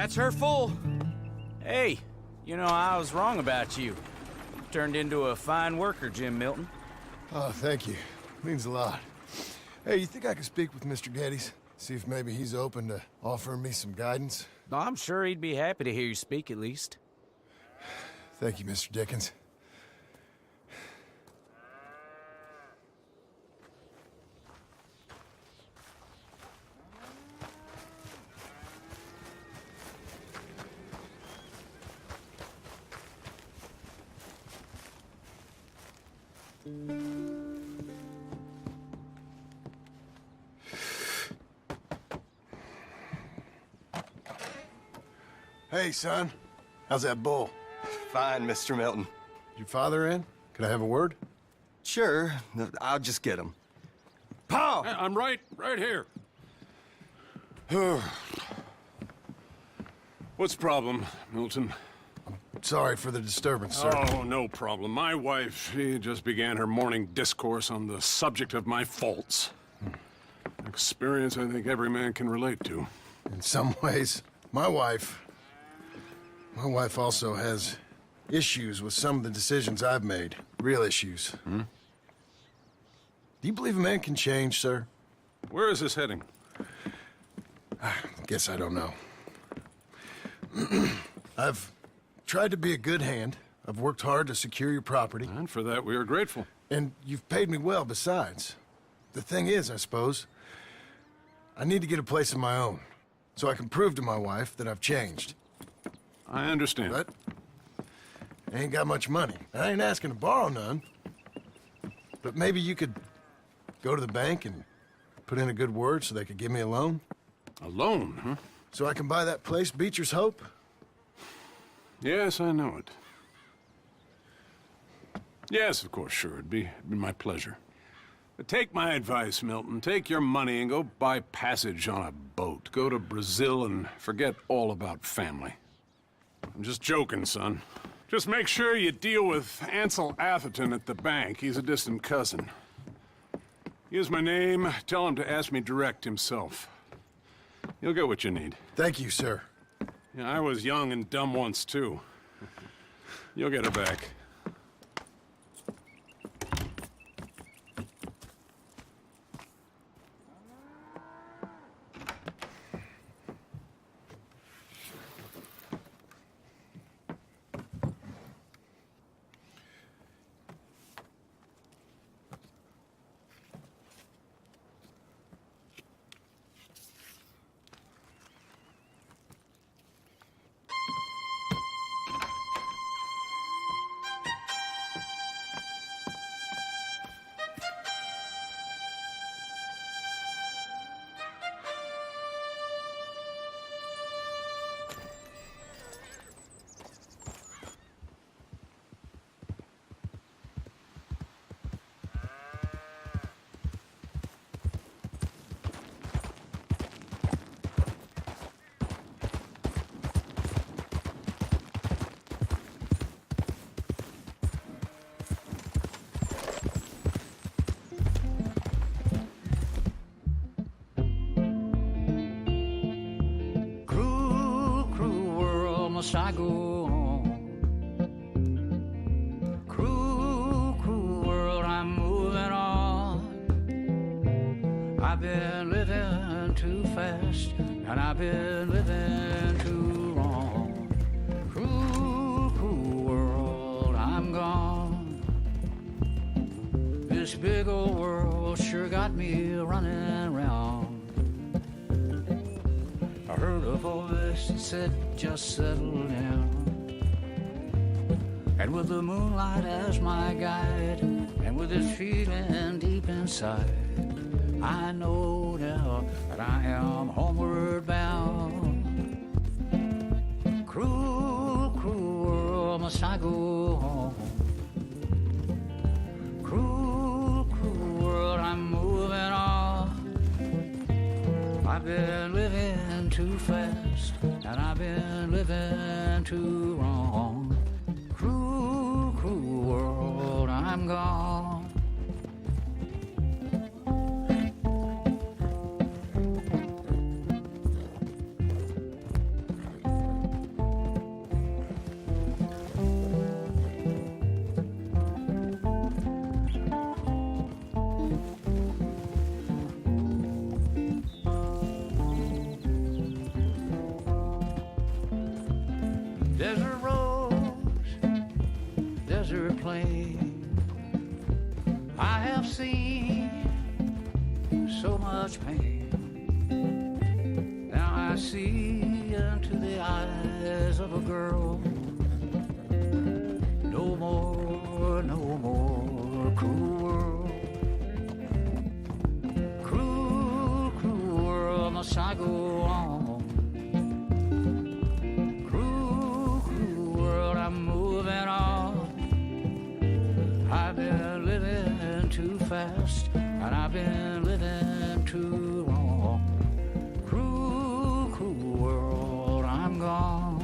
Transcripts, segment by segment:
That's her full. Hey, you know, I was wrong about you. Turned into a fine worker, Jim Milton. Oh, thank you. Means a lot. Hey, you think I could speak with Mr. Geddes? See if maybe he's open to offering me some guidance? I'm sure he'd be happy to hear you speak, at least. Thank you, Mr. Dickens. Hey, son. How's that bull? Fine, Mr. Milton. Your father in? Could I have a word? Sure, I'll just get him. Pa! I'm right here. What's the problem, Milton? Sorry for the disturbance, sir. Oh, no problem. My wife, she just began her morning discourse on the subject of my faults. Experience I think every man can relate to. In some ways, my wife also has issues with some of the decisions I've made. Real issues. Do you believe a man can change, sir? Where is this heading? Guess I don't know. I've tried to be a good hand. I've worked hard to secure your property. And for that, we are grateful. And you've paid me well besides. The thing is, I suppose, I need to get a place of my own, so I can prove to my wife that I've changed. I understand. But I ain't got much money. I ain't asking to borrow none. But maybe you could go to the bank and put in a good word so they could give me a loan? A loan, huh? So I can buy that place, Beecher's Hope? Yes, I know it. Yes, of course, sure. It'd be my pleasure. But take my advice, Milton. Take your money and go buy passage on a boat. Go to Brazil and forget all about family. I'm just joking, son. Just make sure you deal with Ansel Atherton at the bank. He's a distant cousin. Here's my name. Tell him to ask me direct himself. You'll get what you need. Thank you, sir. Yeah, I was young and dumb once, too. You'll get it back. Must I go on? Cruel, cruel world, I'm moving on. I've been living too fast, and I've been living too long. Cruel, cruel world, I'm gone. This big old world sure got me running round. I heard a voice that said, just settle down. And with the moonlight as my guide, and with this feeling deep inside, I know now that I am homeward bound. Cruel, cruel world, must I go home? Cruel, cruel world, I'm moving on. I've been living too fast, and I've been living too wrong. Cruel, cruel world, I'm gone. desert plain. I have seen so much pain. Now I see into the eyes of a girl. No more cruel world. Cruel, cruel world, must I go on? Cruel, cruel world, I'm moving on. I've been living too fast, and I've been living too long. Cruel, cruel world, I'm gone.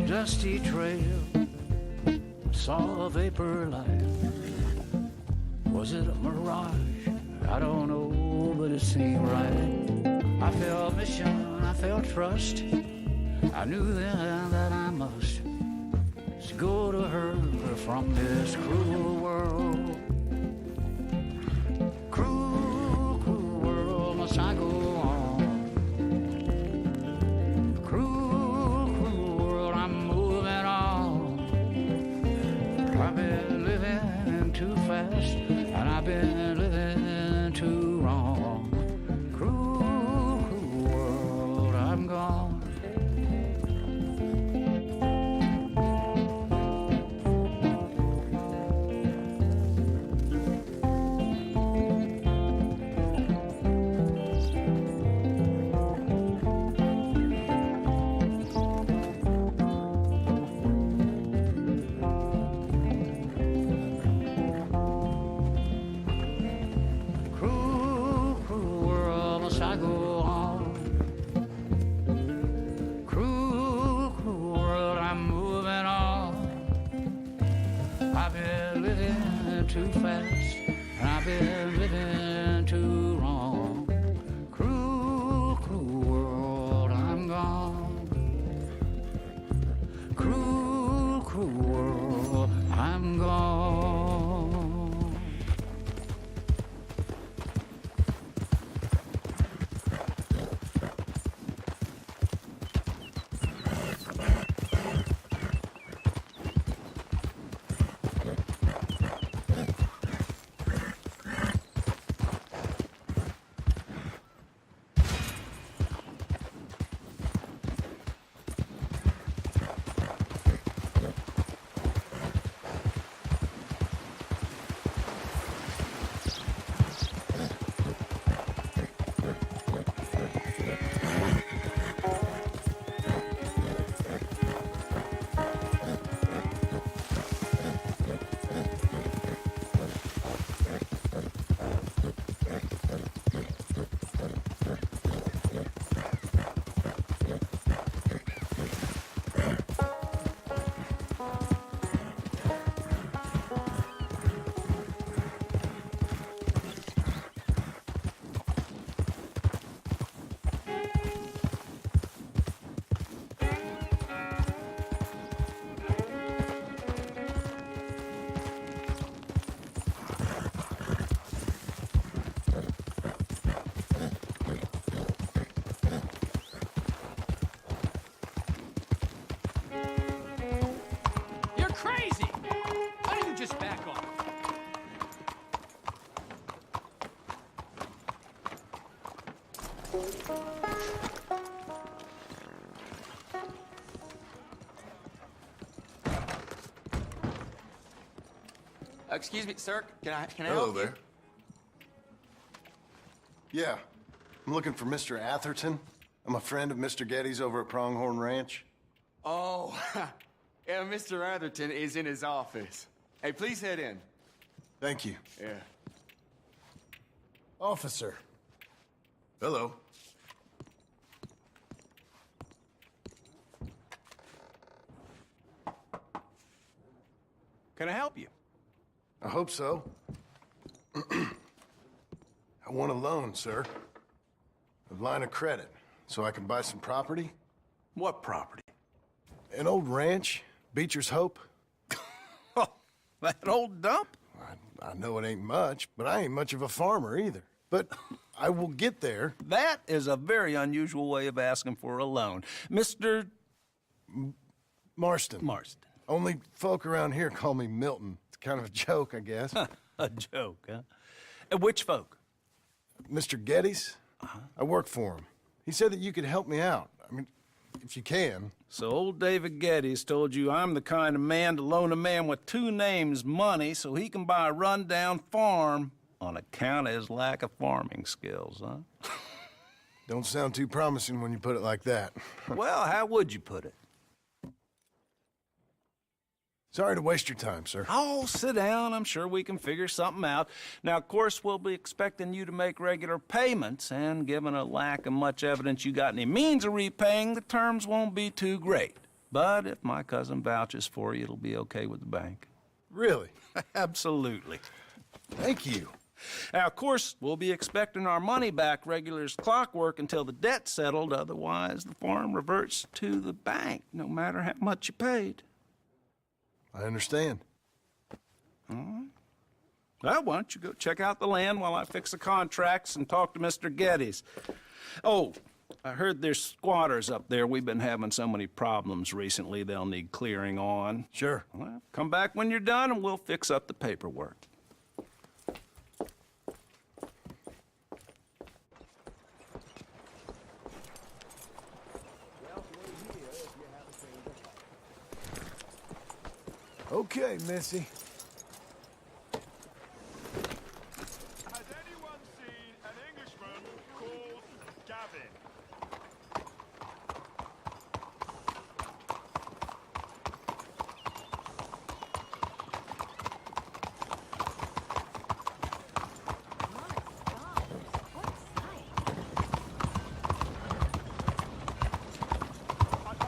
Dusty trail, saw a vapor light. Was it a mirage? I don't know, but it seemed right. I felt mission, I felt trust. I knew then that I must go to her from this cruel world. Cruel, cruel world, must I go on? I've been living too fast, and I've been living too wrong. Cruel, cruel world, I'm gone. Too fast, and I've been living too wrong. Cruel, cruel world, I'm gone. Cruel, cruel world, I'm gone. Excuse me, sir. Can I Hello help there. Yeah, I'm looking for Mr. Atherton. I'm a friend of Mr. Getty's over at Pronghorn Ranch. you? Oh, yeah, Mr. Atherton is in his office. Hey, please head in. Thank you. Yeah. Officer. Hello. Can I help you? I hope so. I want a loan, sir. A line of credit, so I can buy some property. What property? An old ranch, Beecher's Hope. Oh, that old dump? I know it ain't much, but I ain't much of a farmer either. But I will get there. That is a very unusual way of asking for a loan. Mr. Marston. Marston. Only folk around here call me Milton. It's kind of a joke, I guess. A joke, huh? Which folk? Mr. Geddes. I work for him. He said that you could help me out. I mean, if you can. So old David Geddes told you I'm the kind of man to loan a man with two names money so he can buy a rundown farm on account of his lack of farming skills, huh? Don't sound too promising when you put it like that. Well, how would you put it? Sorry to waste your time, sir. Oh, sit down. I'm sure we can figure something out. Now, of course, we'll be expecting you to make regular payments, and given a lack of much evidence you got any means of repaying, the terms won't be too great. But if my cousin vouches for you, it'll be okay with the bank. Really? Absolutely. Thank you. Now, of course, we'll be expecting our money back regular as clockwork until the debt's settled. Otherwise, the farm reverts to the bank, no matter how much you paid. I understand. Well, why don't you go check out the land while I fix the contracts and talk to Mr. Geddes. Oh, I heard there's squatters up there. We've been having so many problems recently, they'll need clearing on. Sure. Well, come back when you're done and we'll fix up the paperwork. Okay, Missy. Has anyone seen an Englishman called Gavin?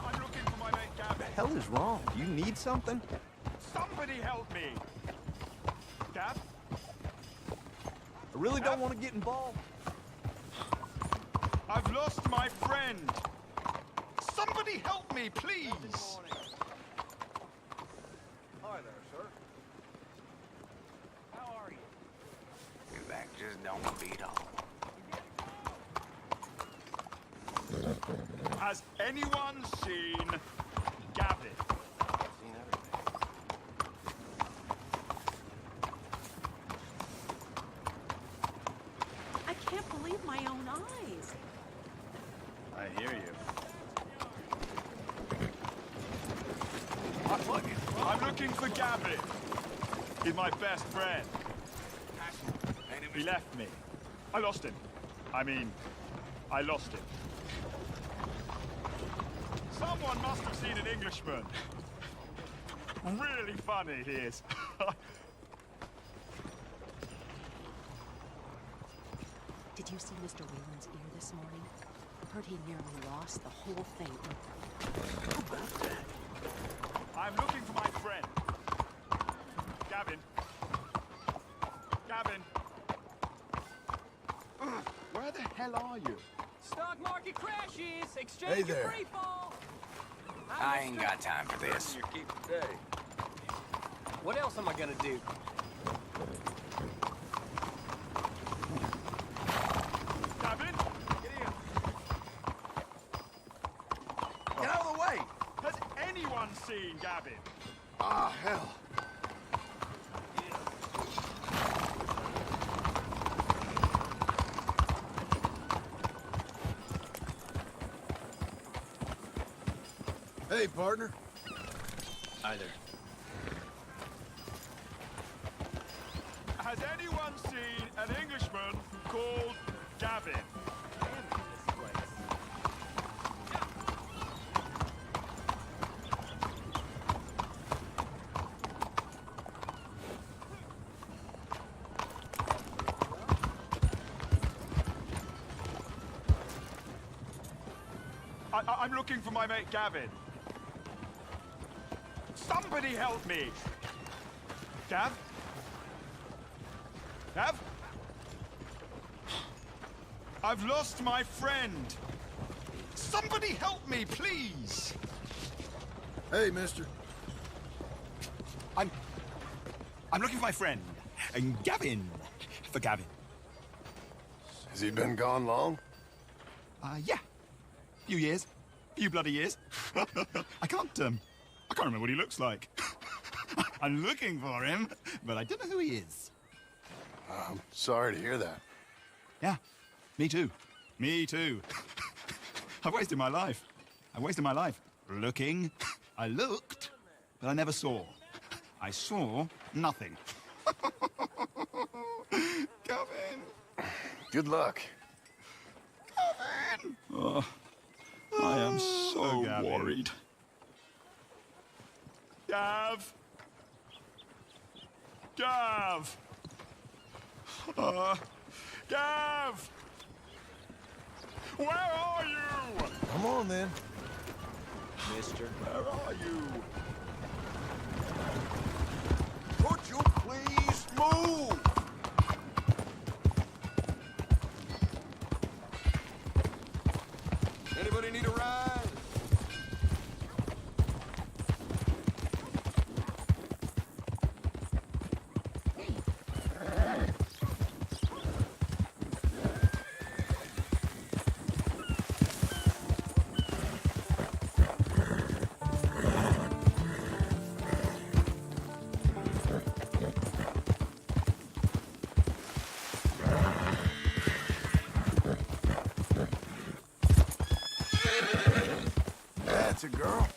I'm looking for my mate Gavin. The hell is wrong? Do you need something? Somebody help me! Gav? I really don't want to get involved. I've lost my friend! Somebody help me, please! Hi there, sir. How are you? That just don't beat all. Has anyone seen Gavin? I can't believe my own eyes. I hear you. I'm looking for Gavin. He's my best friend. He left me. I lost him. I lost him. Someone must have seen an Englishman. Really funny he is. Did you see Mr. Whelan's ear this morning? Heard he nearly lost the whole thing. I'm looking for my friend. Gavin. Gavin. Where the hell are you? Stock market crashes. Exchange Hey there. free fall. I ain't got time for this. Your keep today. What else am I gonna do? Gavin? Get in. Get out of the way! Has anyone seen Gavin? Ah, hell. Hey, partner. Hi there. Has anyone seen an Englishman called Gavin? I'm looking for my mate Gavin. Somebody help me! Gav? Gav? I've lost my friend. Somebody help me, please. Hey, mister. I'm looking for my friend. And Gavin. For Gavin. Has he been gone long? Yeah. Few years. Few bloody years. I can't remember what he looks like. I'm looking for him, but I don't know who he is. I'm sorry to hear that. Yeah, me too. Me too. I've wasted my life. I wasted my life looking. I looked, but I never saw. I saw nothing. Gavin! Good luck. Gavin! Oh, I am so worried. Gav! Gav! Gav! Where are you? Come on, then. Mister. Where are you? Could you please move? Anybody need a ride? That's a girl.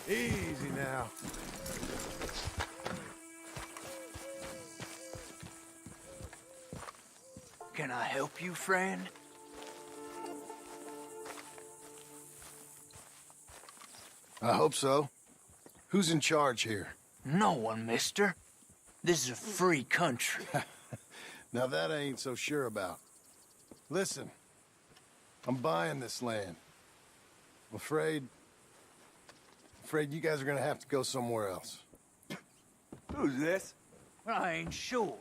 Easy now. Can I help you, friend? I hope so. Who's in charge here? No one, mister. This is a free country. Now that I ain't so sure about. Listen, I'm buying this land. I'm afraid you guys are gonna have to go somewhere else. Who's this? I ain't sure.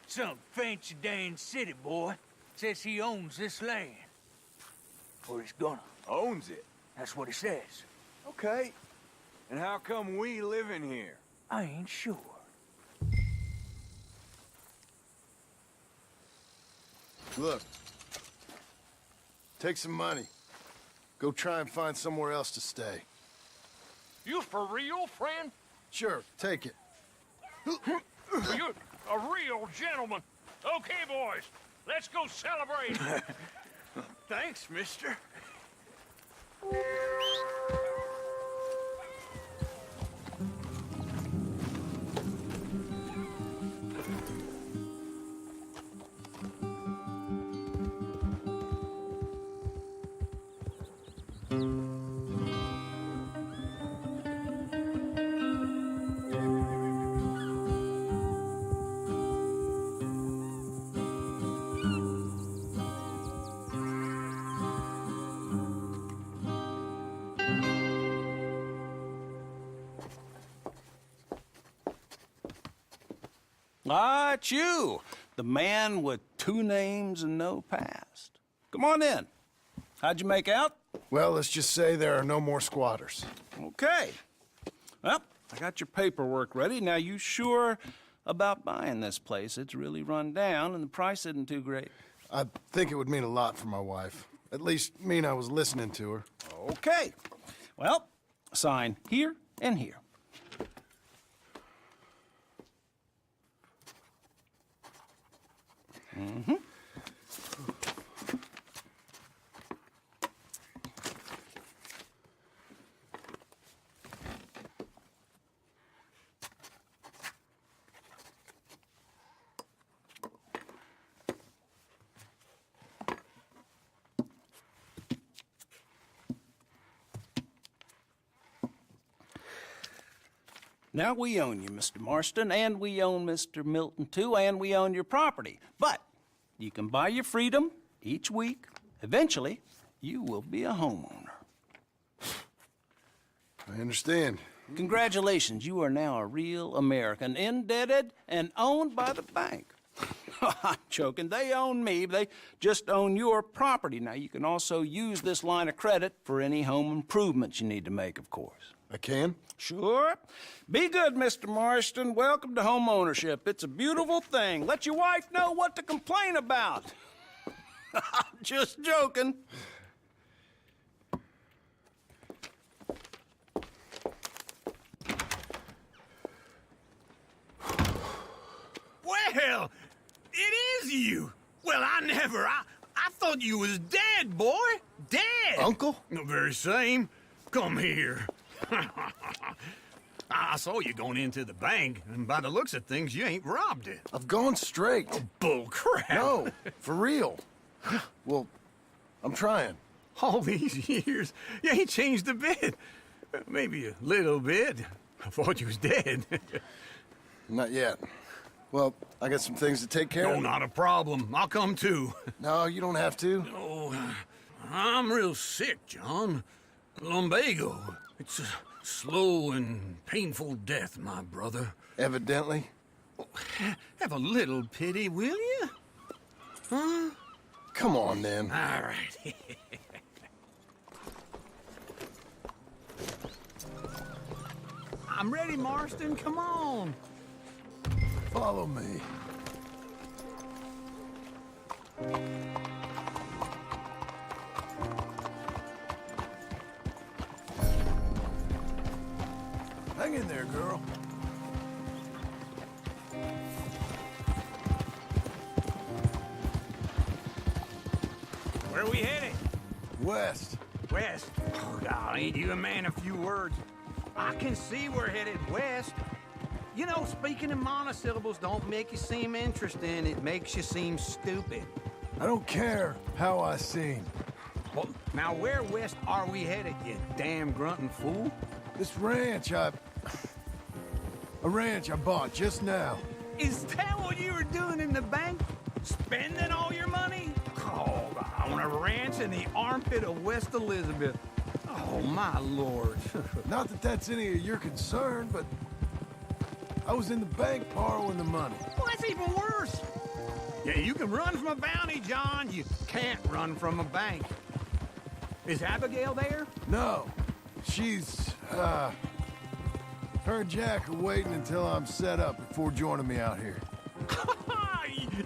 Some fancy Dan city boy says he owns this land. Or he's gonna. Owns it. That's what he says. Okay. And how come we live in here? I ain't sure. Look, take some money. Go try and find somewhere else to stay. You for real, friend? Sure, take it. You're a real gentleman. Okay, boys, let's go celebrate. Thanks, mister. Ah, it's you, the man with 2 names and no past. Come on in. How'd you make out? Well, let's just say there are no more squatters. Okay. Well, I got your paperwork ready. Now, you sure about buying this place? It's really run down, and the price isn't too great. I think it would mean a lot for my wife. At least mean I was listening to her. Okay. Well, sign here and here. Now, we own you, Mr. Marston, and we own Mr. Milton, too, and we own your property. But you can buy your freedom each week. Eventually, you will be a homeowner. I understand. Congratulations, you are now a real American, indebted and owned by the bank. I'm joking. They own me. They just own your property. Now, you can also use this line of credit for any home improvements you need to make, of course. I can? Sure. Be good, Mr. Marston. Welcome to home ownership. It's a beautiful thing. Let your wife know what to complain about. Just joking. Well, it is you. Well, I thought you was dead, boy. Dead. Uncle? The very same. Come here. I saw you going into the bank, and by the looks of things, you ain't robbed it. I've gone straight. Bull crap. No, for real. Well, I'm trying. All these years, you ain't changed a bit. Maybe a little bit. I thought you was dead. Not yet. Well, I got some things to take care No, of. not a problem. I'll come too. No, you don't have to. Oh, I'm real sick, John. Lumbago. It's a slow and painful death, my brother. Evidently. Have a little pity, will you? Huh? Come on, then. All right. I'm ready, Marston. Come on. Follow me. Hang in there, girl. Where are we headed? West. West. Oh, God, ain't you a man of few words? I can see we're headed west. You know, speaking in monosyllables don't make you seem interesting. It makes you seem stupid. I don't care how I seem. Well, now where west are we headed, you damn grunting fool? This ranch a ranch I bought just now. Is that what you were doing in the bank? Spending all your money? Oh, on a ranch in the armpit of West Elizabeth. Oh, my lord. Not that that's any of your concern, but I was in the bank borrowing the money. Well, that's even worse. Yeah, you can run from a bounty, John. You can't run from a bank. Is Abigail there? No. She's, her and Jack are waiting until I'm set up before joining me out here.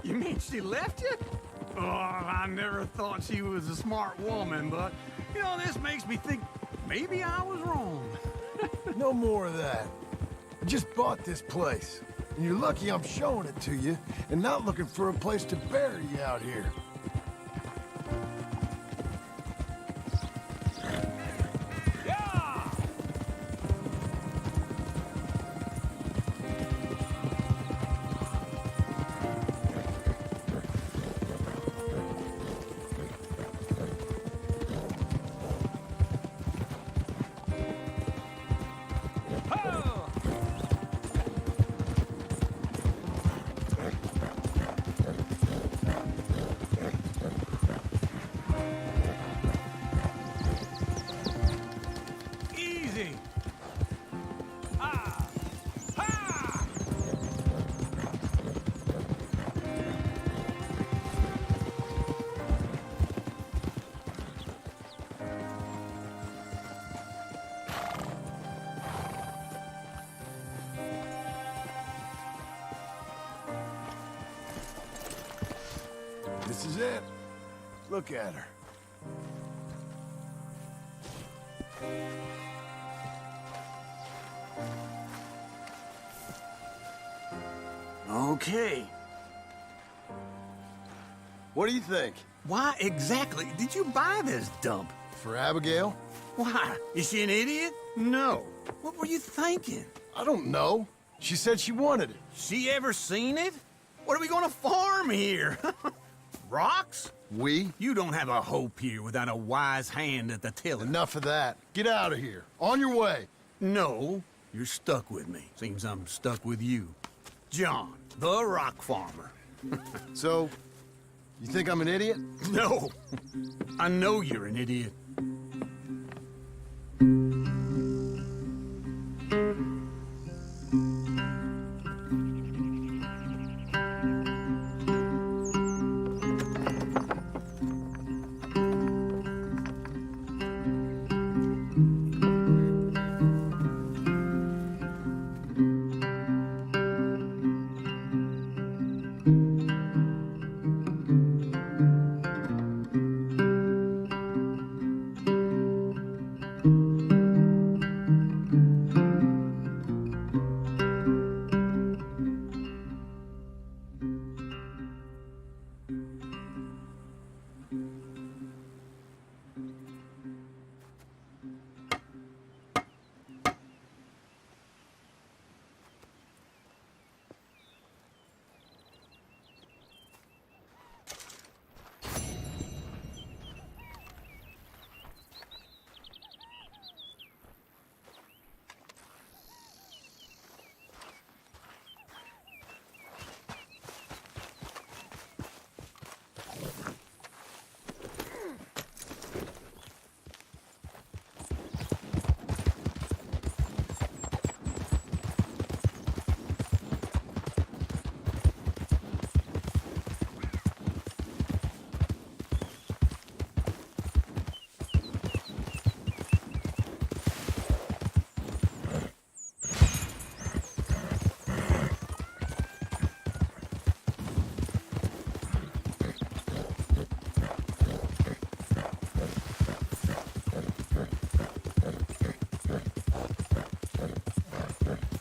You mean she left you? Oh, I never thought she was a smart woman, but, you know, this makes me think maybe I was wrong. No more of that. I just bought this place, and you're lucky I'm showing it to you and not looking for a place to bury you out here. This is it. Look at her. Okay. What do you think? Why exactly did you buy this dump? For Abigail? Why? Is she an idiot? No. What were you thinking? I don't know. She said she wanted it. She ever seen it? What are we gonna farm here? Rocks? We? You don't have a hope here without a wise hand at the tiller. Enough of that. Get out of here. On your way. No. You're stuck with me. Seems I'm stuck with you. John, the rock farmer. So, you think I'm an idiot? No. I know you're an idiot.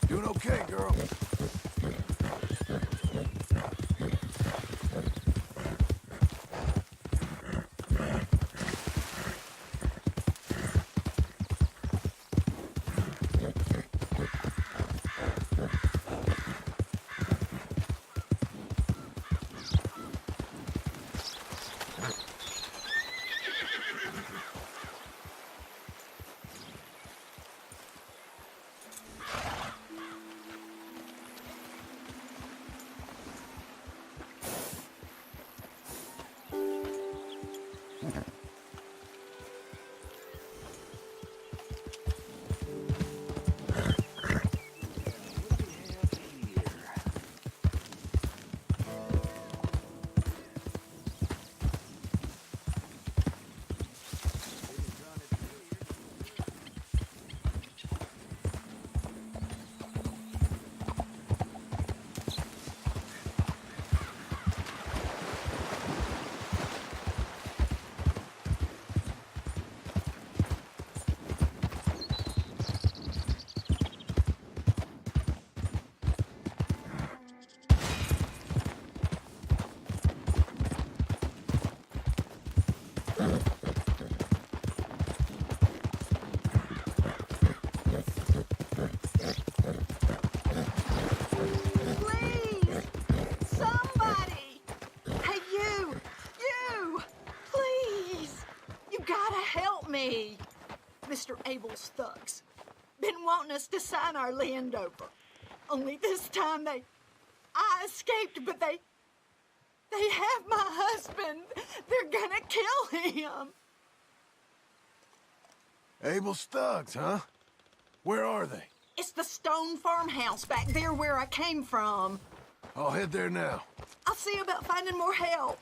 Doing okay, girl. Mr. Abel's thugs. Been wanting us to sign our land over. Only this time I escaped, but they have my husband. They're gonna kill him. Abel's thugs, huh? Where are they? It's the stone farmhouse back there where I came from. I'll head there now. I'll see about finding more help.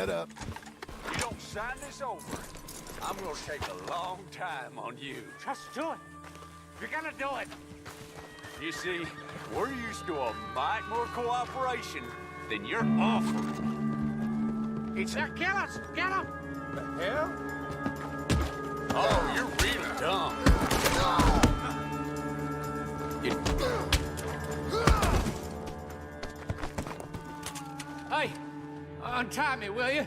Up. You don't sign this over, I'm gonna take a long time on you. Just do it. You're gonna do it. You see, we're used to a mite more cooperation than you're offering. It's that killers! Get him! The hell? Oh, you're really dumb. Hey, untie me, will you?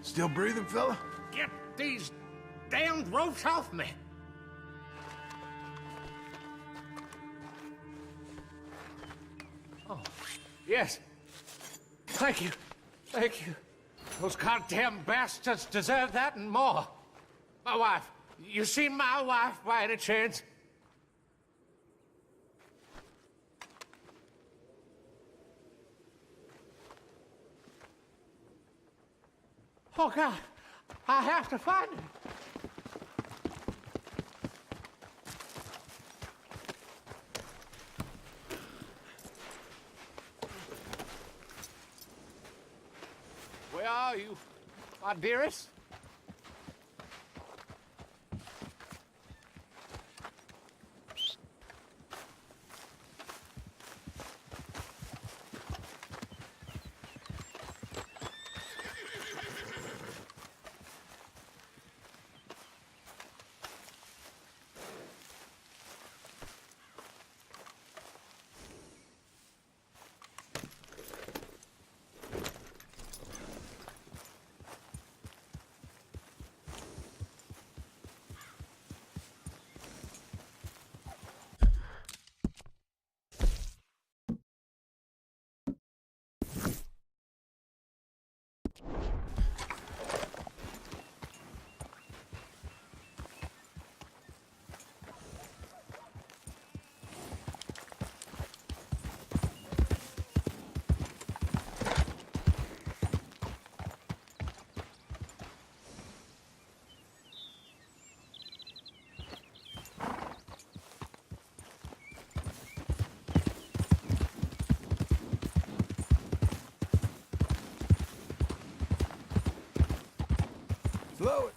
Still breathing, fella? Get these damned ropes off me. Oh, yes. Thank you. Thank you. Those goddamn bastards deserve that and more. My wife. You seen my wife by any chance? Oh, God. I have to find her. Where are you, my dearest? Slow it.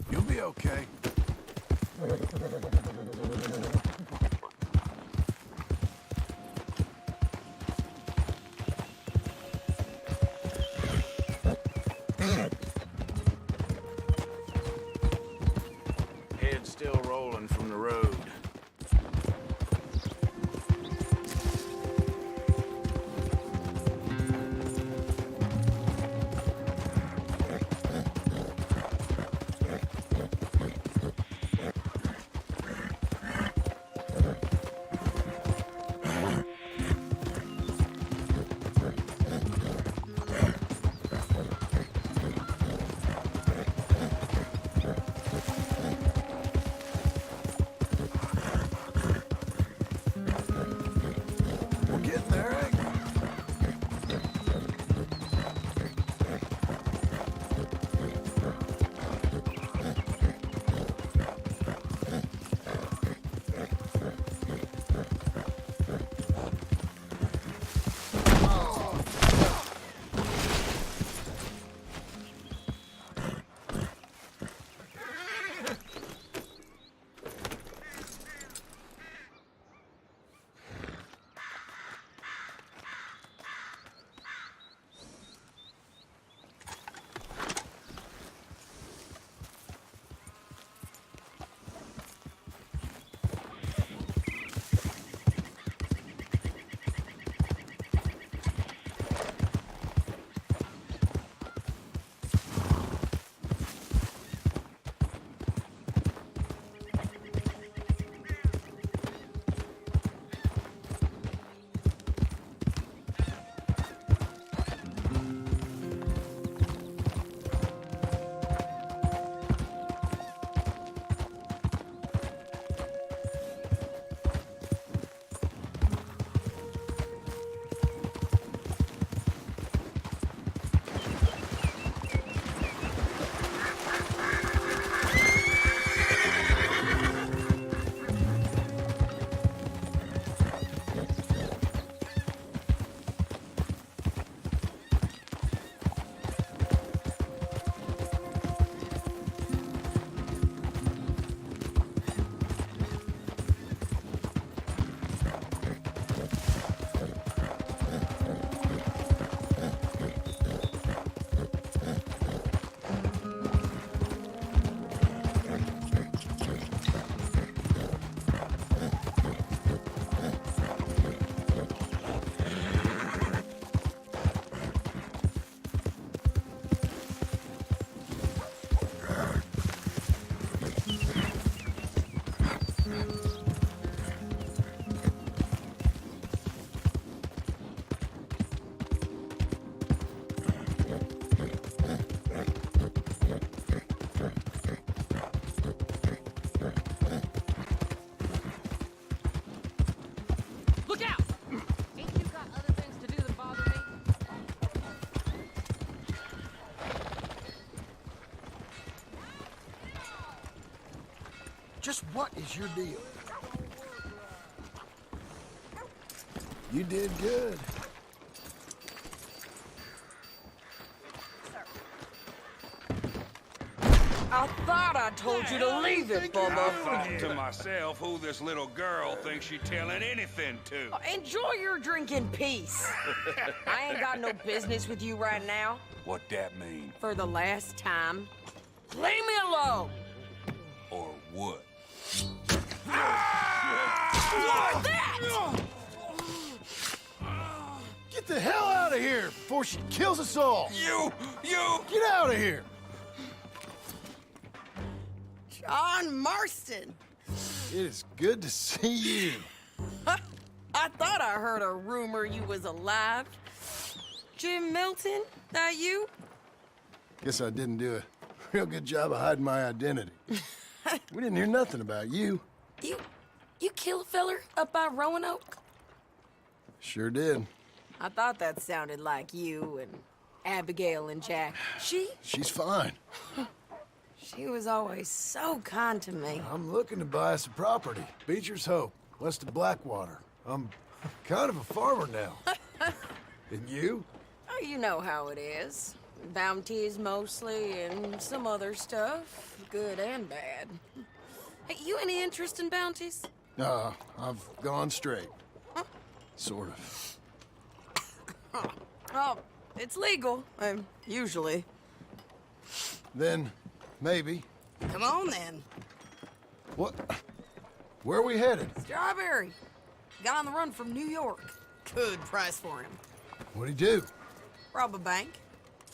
You'll be okay. Head still rolling from the road. Just what is your deal? You did good. I thought I told you to leave it, Bubba. I thought to myself who this little girl thinks she telling anything to. Enjoy your drink in peace. I ain't got no business with you right now. What that mean? For the last time, leave me alone. Or what? Like that! Get the hell out of here before she kills us all! You! Get out of here! John Marston. It is good to see you. I thought I heard a rumor you was alive. Jim Milton, that you? Guess I didn't do a real good job of hiding my identity. We didn't hear nothing about you. You kill a feller up by Roanoke? Sure did. I thought that sounded like you and Abigail and Jack. She's fine. She was always so kind to me. I'm looking to buy us a property. Beecher's Hope, west of Blackwater. I'm kind of a farmer now. And you? Oh, you know how it is. Bounties mostly, and some other stuff, good and bad. Hey, you any interest in bounties? I've gone straight. Sort of. Oh, it's legal, usually. Then, maybe. Come on, then. What? Where are we headed? Strawberry. Got on the run from New York. Good price for him. What'd he do? Rob a bank.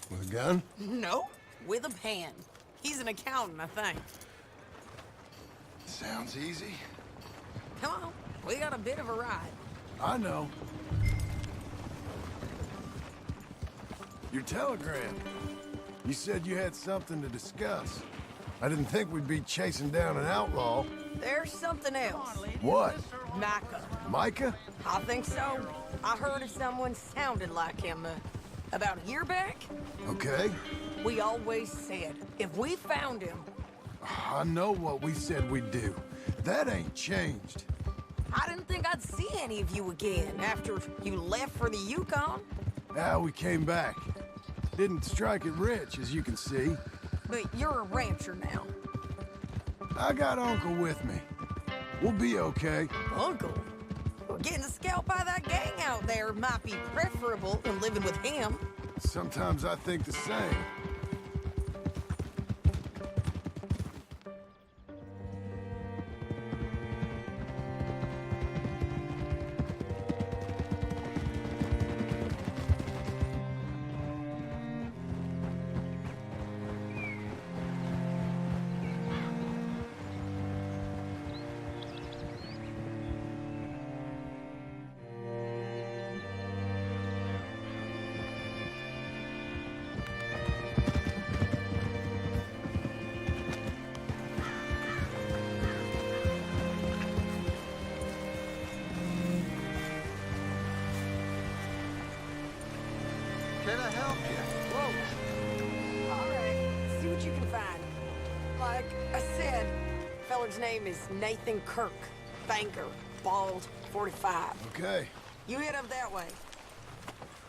With a gun? No, with a pen. He's an accountant, I think. Sounds easy. Come on, we got a bit of a ride. I know. Your telegram. You said you had something to discuss. I didn't think we'd be chasing down an outlaw. There's something else. What? Micah. Micah? I think so. I heard of someone sounded like him about a year back. Okay. We always said, if we found him... I know what we said we'd do. That ain't changed. I didn't think I'd see any of you again after you left for the Yukon. Now we came back. Didn't strike it rich, as you can see. But you're a rancher now. I got Uncle with me. We'll be okay. Uncle? Well, getting scalped by that gang out there might be preferable than living with him. Sometimes I think the same. Can I help you? Whoa. All right, see what you can find. Like I said, feller's name is Nathan Kirk. Banker, bald, 45. Okay. You head up that way.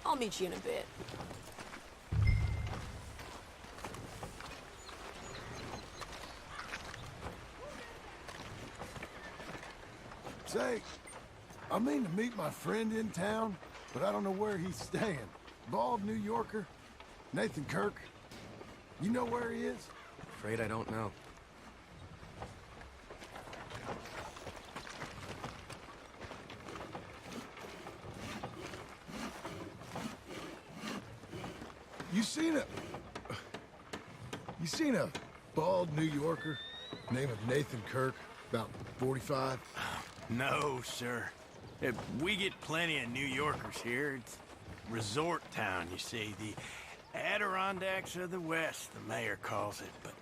I'll meet you in a bit. Say, I mean to meet my friend in town, but I don't know where he's staying. Bald New Yorker, Nathan Kirk. You know where he is? Afraid I don't know. You seen a bald New Yorker, name of Nathan Kirk, about 45? No, sir. We get plenty of New Yorkers here. It's resort town, you see. The Adirondacks of the West, the mayor calls it, but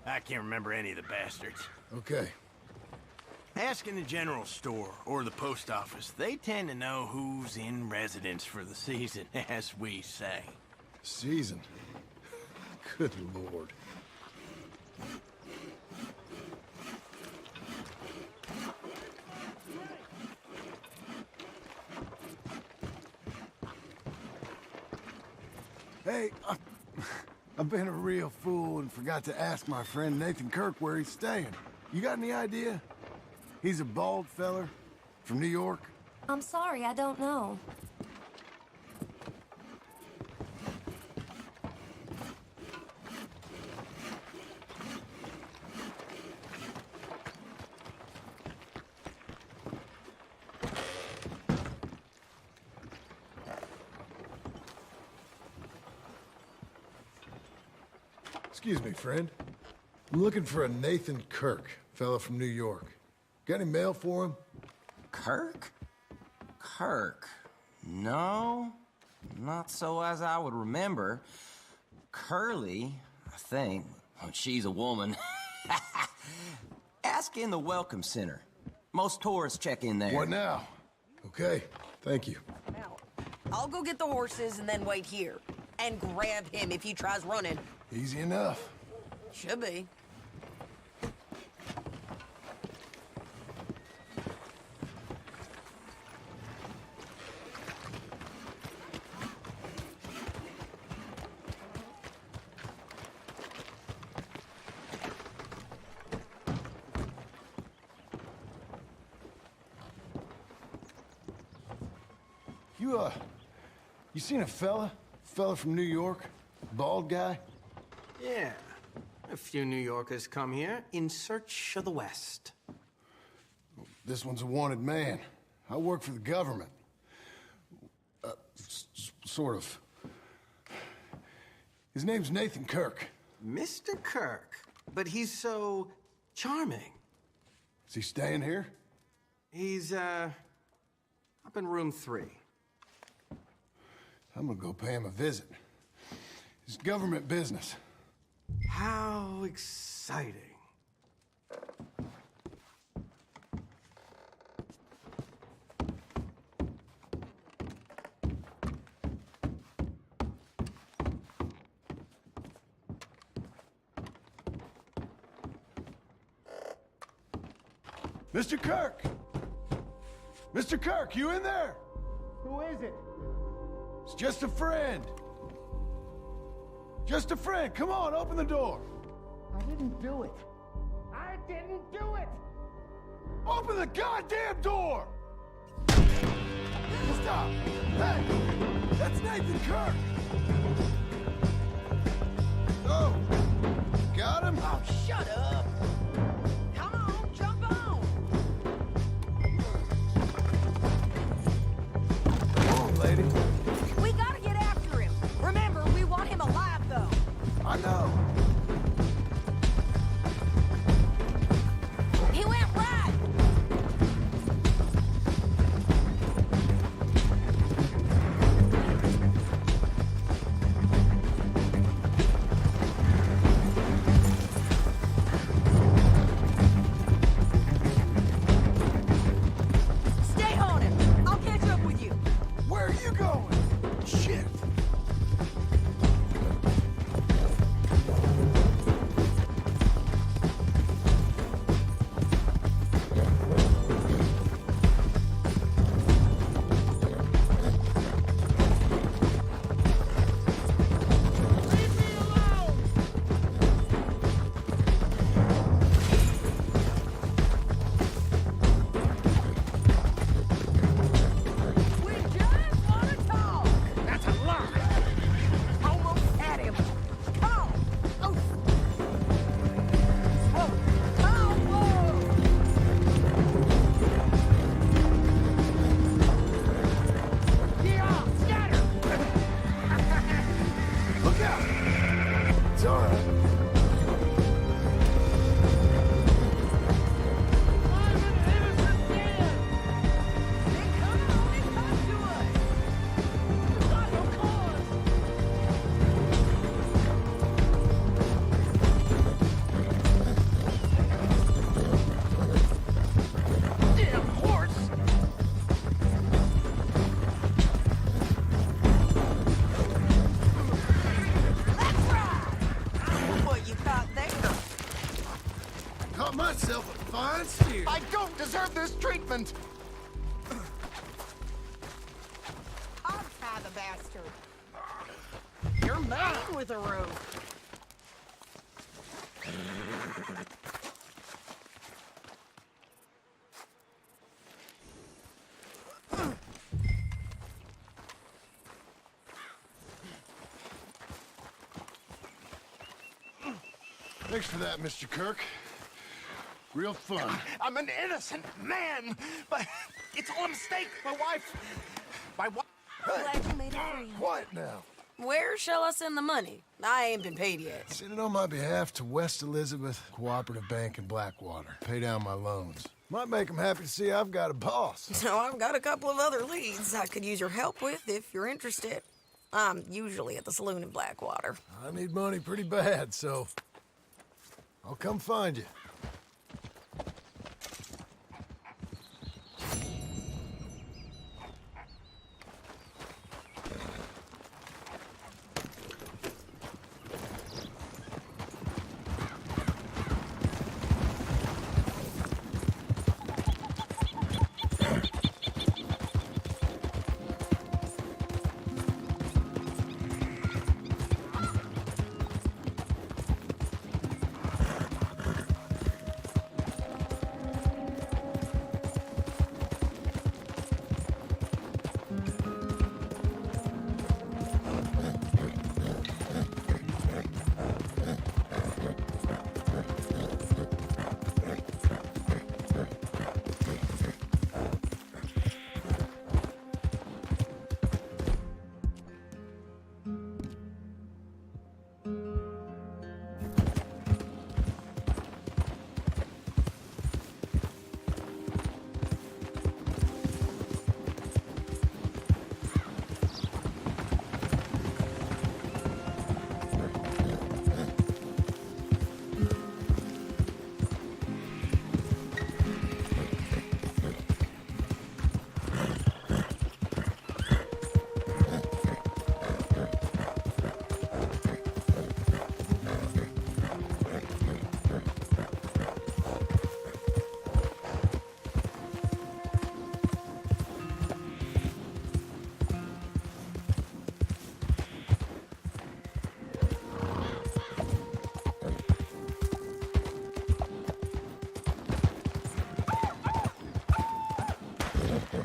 I can't remember any of the bastards. Okay. Ask in the general store or the post office. They tend to know who's in residence for the season, as we say. Season? Good Lord. Hey, I've been a real fool and forgot to ask my friend Nathan Kirk where he's staying. You got any idea? He's a bald feller from New York. I'm sorry, I don't know. Excuse me, friend. I'm looking for a Nathan Kirk, fella from New York. Got any mail for him? Kirk? Kirk? No, not so as I would remember. Curly, I think. Oh, she's a woman. Ask in the Welcome Center. Most tourists check in there. What now? Okay, thank you. Now, I'll go get the horses and then wait here. And grab him if he tries running. Easy enough. Should be. You seen a fella? Fella from New York? Bald guy? Yeah. A few New Yorkers come here in search of the West. This one's a wanted man. I work for the government. Sort of. His name's Nathan Kirk. Mr. Kirk? But he's so charming. Is he staying here? He's, up in room 3. I'm gonna go pay him a visit. It's government business. How exciting. Mr. Kirk! Mr. Kirk, you in there? Who is it? It's just a friend. Just a friend. Come on, open the door. I didn't do it. I didn't do it! Open the goddamn door! Stop! Hey! That's Nathan Kirk! Oh! Got him? Oh, shut up! Come on, jump on! Come on, lady. We gotta get after him. Remember, we want him alive, though. I know. He went right. Stay on him. I'll catch up with you. Where are you going? Shit. We just want to talk. That's a lie! Almost had him. Come on. Oh. Whoa. Oh, whoa. Yeah, scatter! Look out! It's all right. Damn horse! Let's ride. What you caught there? Caught myself a fine steer. I don't deserve this treatment! Untie the bastard. You're me. with a roof. Thanks for that, Mr. Kirk. Real fun. I'm an innocent man, but it's all a mistake. My wife. Glad you made it free. Quiet now. Where shall I send the money? I ain't been paid yet. Send it on my behalf to West Elizabeth Cooperative Bank in Blackwater. Pay down my loans. Might make them happy to see I've got a boss. So I've got a couple of other leads I could use your help with if you're interested. I'm usually at the saloon in Blackwater. I need money pretty bad, so I'll come find you.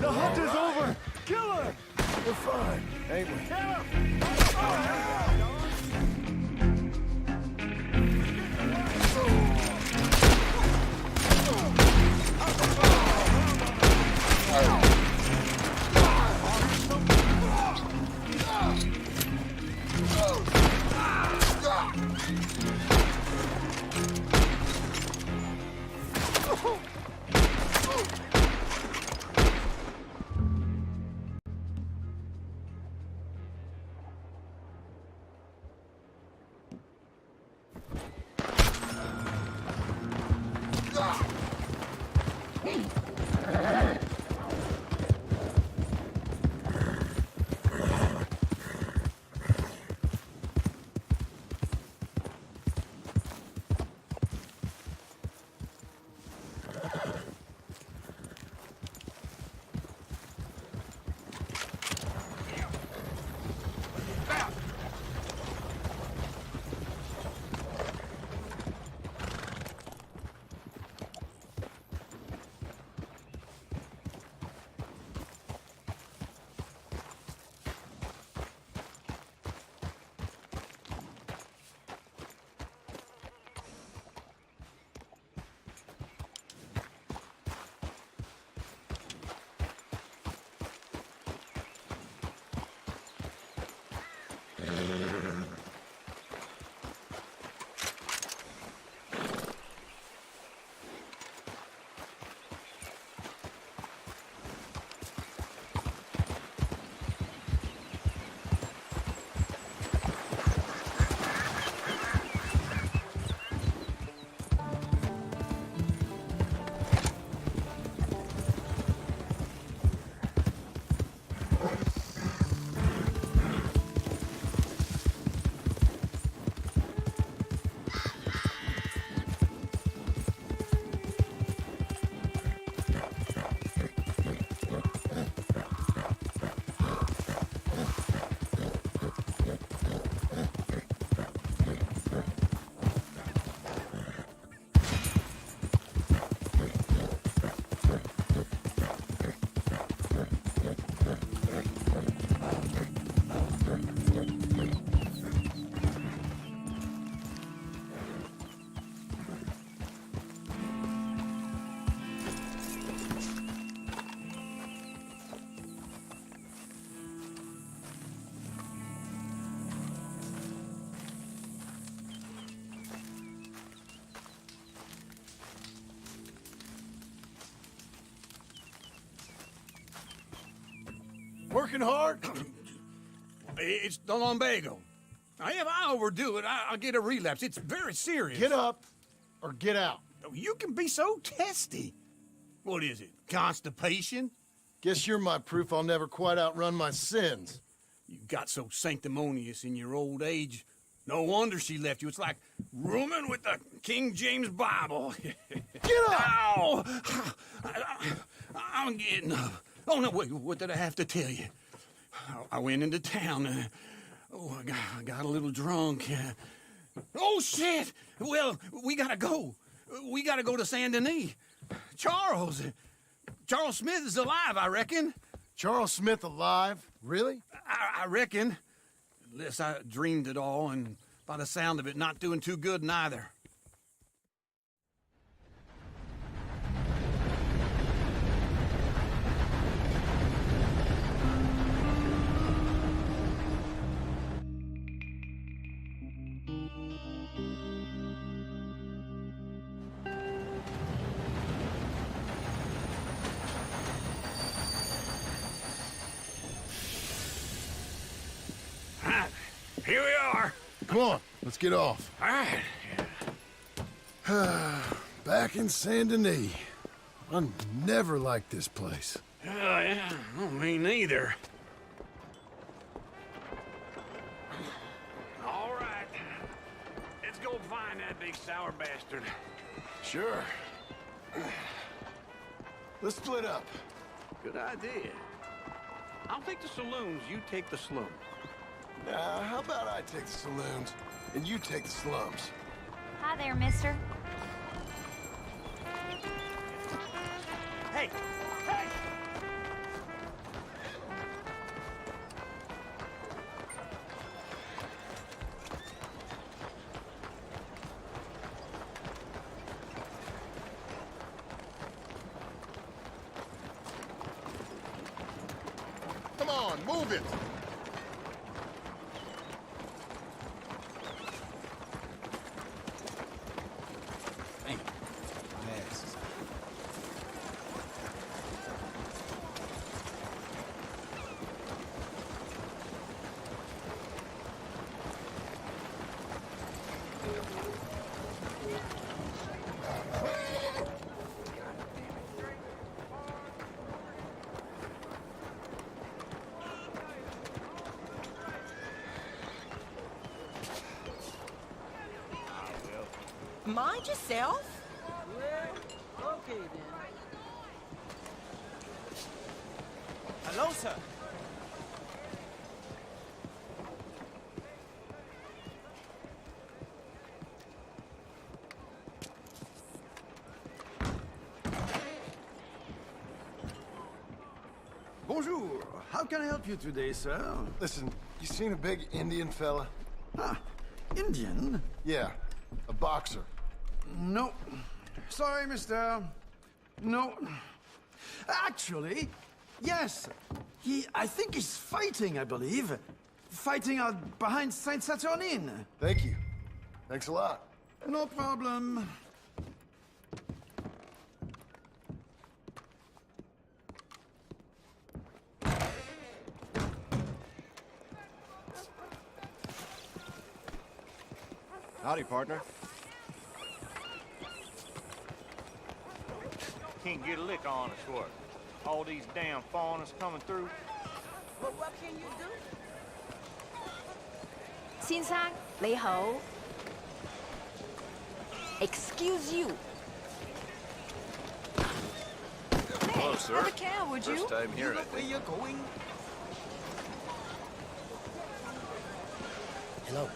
The hunt is over! Kill her! We're fine, ain't we? Kill her! Working hard? It's the lumbago. Now, if I overdo it, I'll get a relapse. It's very serious. Get up or get out. You can be so testy. What is it, constipation? Guess you're my proof I'll never quite outrun my sins. You got so sanctimonious in your old age. No wonder she left you. It's like rooming with the King James Bible. Get up! Ow! I'm getting up. Oh, no, wait, what did I have to tell you? I went into town. I got a little drunk. Oh, shit! Well, we gotta go. We gotta go to Saint Denis. Charles Smith is alive, I reckon. Charles Smith alive? Really? I reckon. Unless I dreamed it all, and by the sound of it, not doing too good neither. Here we are. Come on, let's get off. All right. Back in Saint Denis. I never liked this place. Yeah, me neither. All right. Let's go find that big sour bastard. Sure. Let's split up. Good idea. I'll take the saloons, you take the slums. How about I take the saloons, and you take the slums? Hi there, mister. Hey! Hey! Come on, move it! Mind yourself. Well, okay then. Hello, sir. Bonjour. How can I help you today, sir? Listen, you seen a big Indian fella? Ah, Indian? Yeah, a boxer. No. Sorry, mister. No. Actually, yes. I think he's fighting, I believe. Fighting out behind Saint Saturnine. Thank you. Thanks a lot. No problem. Howdy, partner. Can't get a lick on us, what? All these damn foreigners coming through. But what can you do? 先生，你好。Excuse you. Hello, sir. Have a can, would you? First time here, I Where think. you're going? Hello.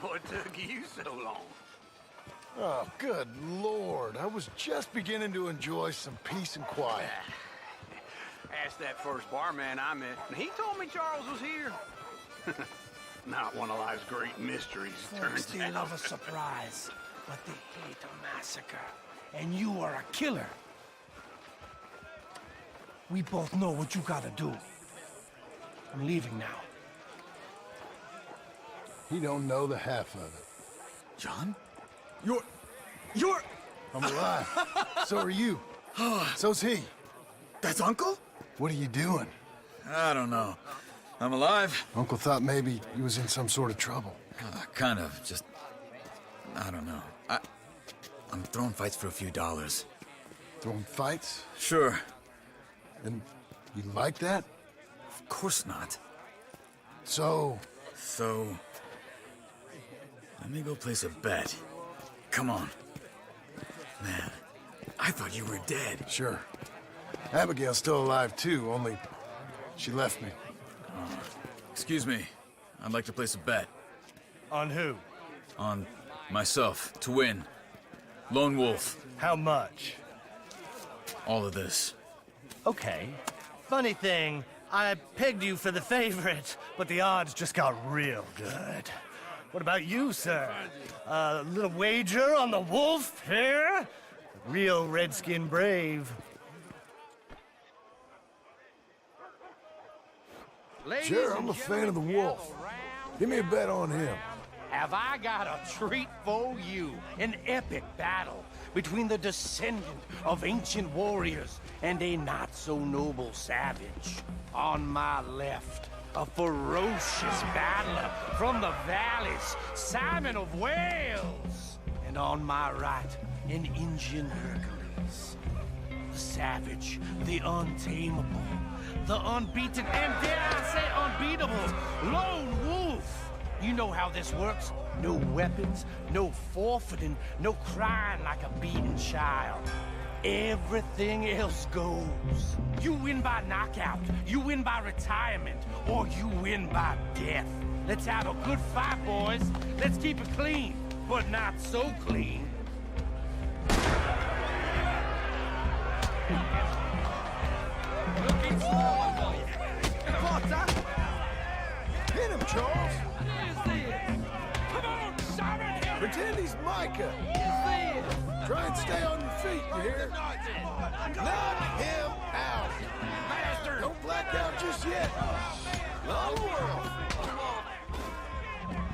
What took you so long? Oh, good Lord. I was just beginning to enjoy some peace and quiet. Asked that first barman I met, and he told me Charles was here. Not one of life's great mysteries, Folks, they love a surprise, but they hate a massacre. And you are a killer. We both know what you gotta do. I'm leaving now. He don't know the half of it. John? You're... I'm alive. So are you. So's he. That's Uncle? What are you doing? I don't know. I'm alive. Uncle thought maybe he was in some sort of trouble. Kind of, just... I don't know. I'm throwing fights for a few dollars. Throwing fights? Sure. And you like that? Of course not. So, let me go place a bet. Come on. Man, I thought you were dead. Sure. Abigail's still alive too, only she left me. Excuse me. I'd like to place a bet. On who? On myself, to win. Lone Wolf. How much? All of this. Okay. Funny thing, I pegged you for the favorite, but the odds just got real good. What about you, sir? A little wager on the wolf here? Real redskin brave. Sure, I'm a fan of the wolf. Give me a bet on him. Have I got a treat for you? An epic battle between the descendant of ancient warriors and a not-so-noble savage. On my left, a ferocious battler from the valleys, Simon of Wales. And on my right, an Indian Hercules. The savage, the untamable, the unbeaten, and dare I say unbeatable, Lone Wolf. You know how this works. No weapons, no forfeiting, no crying like a beaten child. Everything else goes. You win by knockout, you win by retirement, or you win by death. Let's have a good fight, boys. Let's keep it clean, but not so clean. Hit him, Charles! Pretend he's Micah. Try and stay on your feet, you hear? Knock him out. Master! Don't black out just yet. Lone Wolf.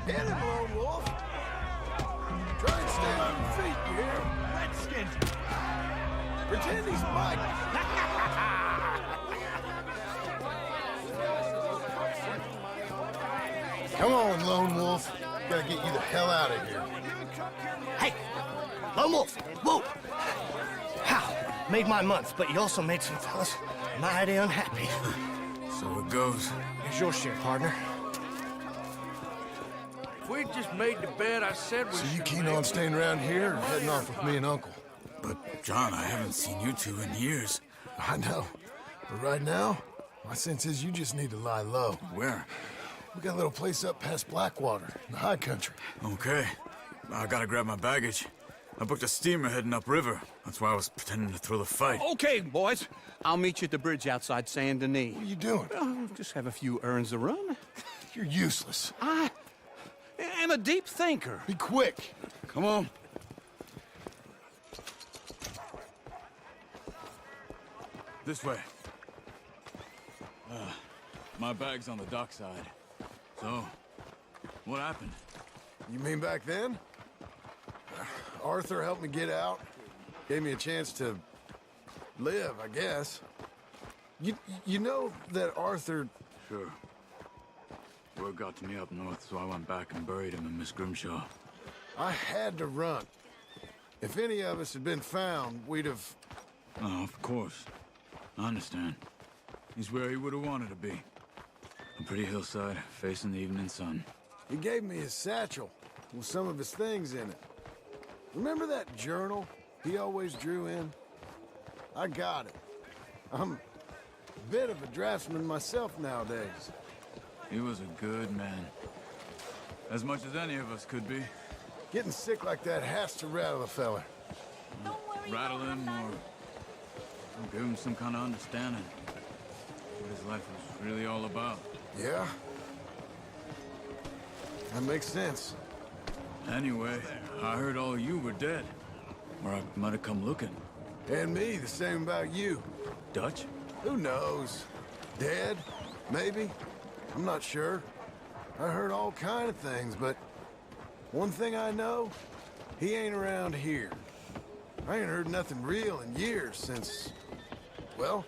Hit him, Lone Wolf. Try and stay on your feet, you hear? Redskins. Pretend he's Micah. Come on, Lone Wolf. Gotta get you the hell out of here. Hey, Lone Wolf, whoa! How? Made my month, but you also made some fellas mighty unhappy. So it goes. Here's your share, partner. If we just made the bet I said we So you keen on staying around here or heading off with me and Uncle? But, John, I haven't seen you two in years. I know. But right now, my sense is you just need to lie low. Where? We got a little place up past Blackwater, in the high country. Okay. I gotta grab my baggage. I booked a steamer heading upriver. That's why I was pretending to throw the fight. Okay, boys. I'll meet you at the bridge outside Saint Denis. What are you doing? Just have a few errands to run. You're useless. I am a deep thinker. Be quick. Come on. This way. My bag's on the dockside. So, what happened? You mean back then? Arthur helped me get out. Gave me a chance to live, I guess. You know that Arthur... Sure. Word got to me up north, so I went back and buried him in Miss Grimshaw. I had to run. If any of us had been found, we'd have... Oh, of course. I understand. He's where he would have wanted to be. A pretty hillside, facing the evening sun. He gave me his satchel with some of his things in it. Remember that journal he always drew in? I got it. I'm a bit of a draftsman myself nowadays. He was a good man. As much as any of us could be. Getting sick like that has to rattle a fella. Rattle him or give him some kind of understanding. What his life was really all about. Yeah? That makes sense. Anyway, I heard all you were dead. Or I might have come looking. And me, the same about you. Dutch? Who knows? Dead? Maybe? I'm not sure. I heard all kind of things, but one thing I know, he ain't around here. I ain't heard nothing real in years since, well,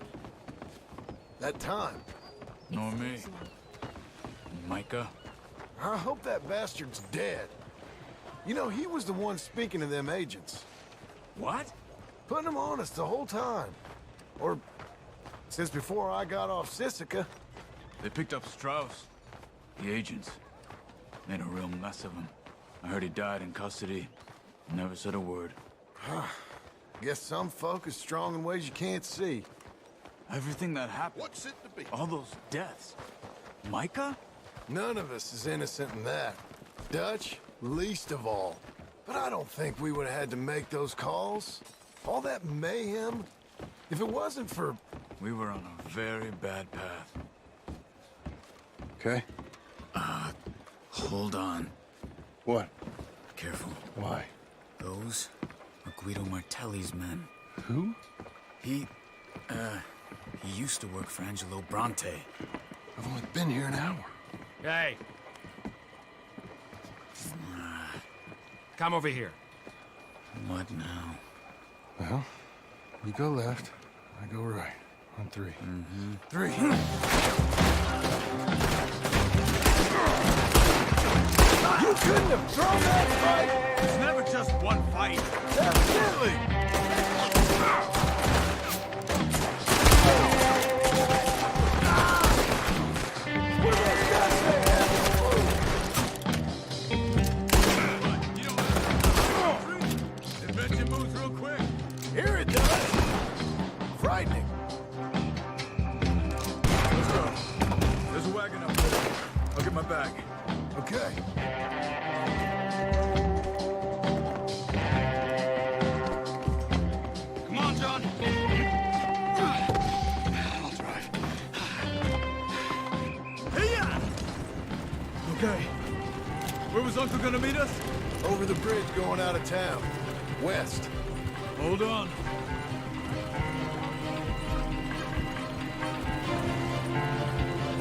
that time. Nor me. Micah? I hope that bastard's dead. You know, he was the one speaking to them agents. What? Putting them on us the whole time. Or since before I got off Sisika. They picked up Strauss. The agents. Made a real mess of him. I heard he died in custody. Never said a word. Guess some folk is strong in ways you can't see. Everything that happened. What's it to be? All those deaths. Micah? None of us is innocent in that. Dutch, least of all. But I don't think we would have had to make those calls. All that mayhem. If it wasn't for... We were on a very bad path. Okay. Hold on. What? Careful. Why? Those are Guido Martelli's men. Who? He used to work for Angelo Bronte. I've only been here an hour. Hey. Come over here. What now? Well, you go left, I go right. On three. Mm-hmm. 3. You couldn't have thrown that fight! It's never just one fight. Absolutely! Adventure moves real quick. Here it does! Frightening. Let's go. There's a wagon up there. I'll get my bag. Okay. Come on, John. I'll drive. Hey-ya! Okay. Where was Uncle gonna meet us? Over the bridge going out of town. West. Hold on.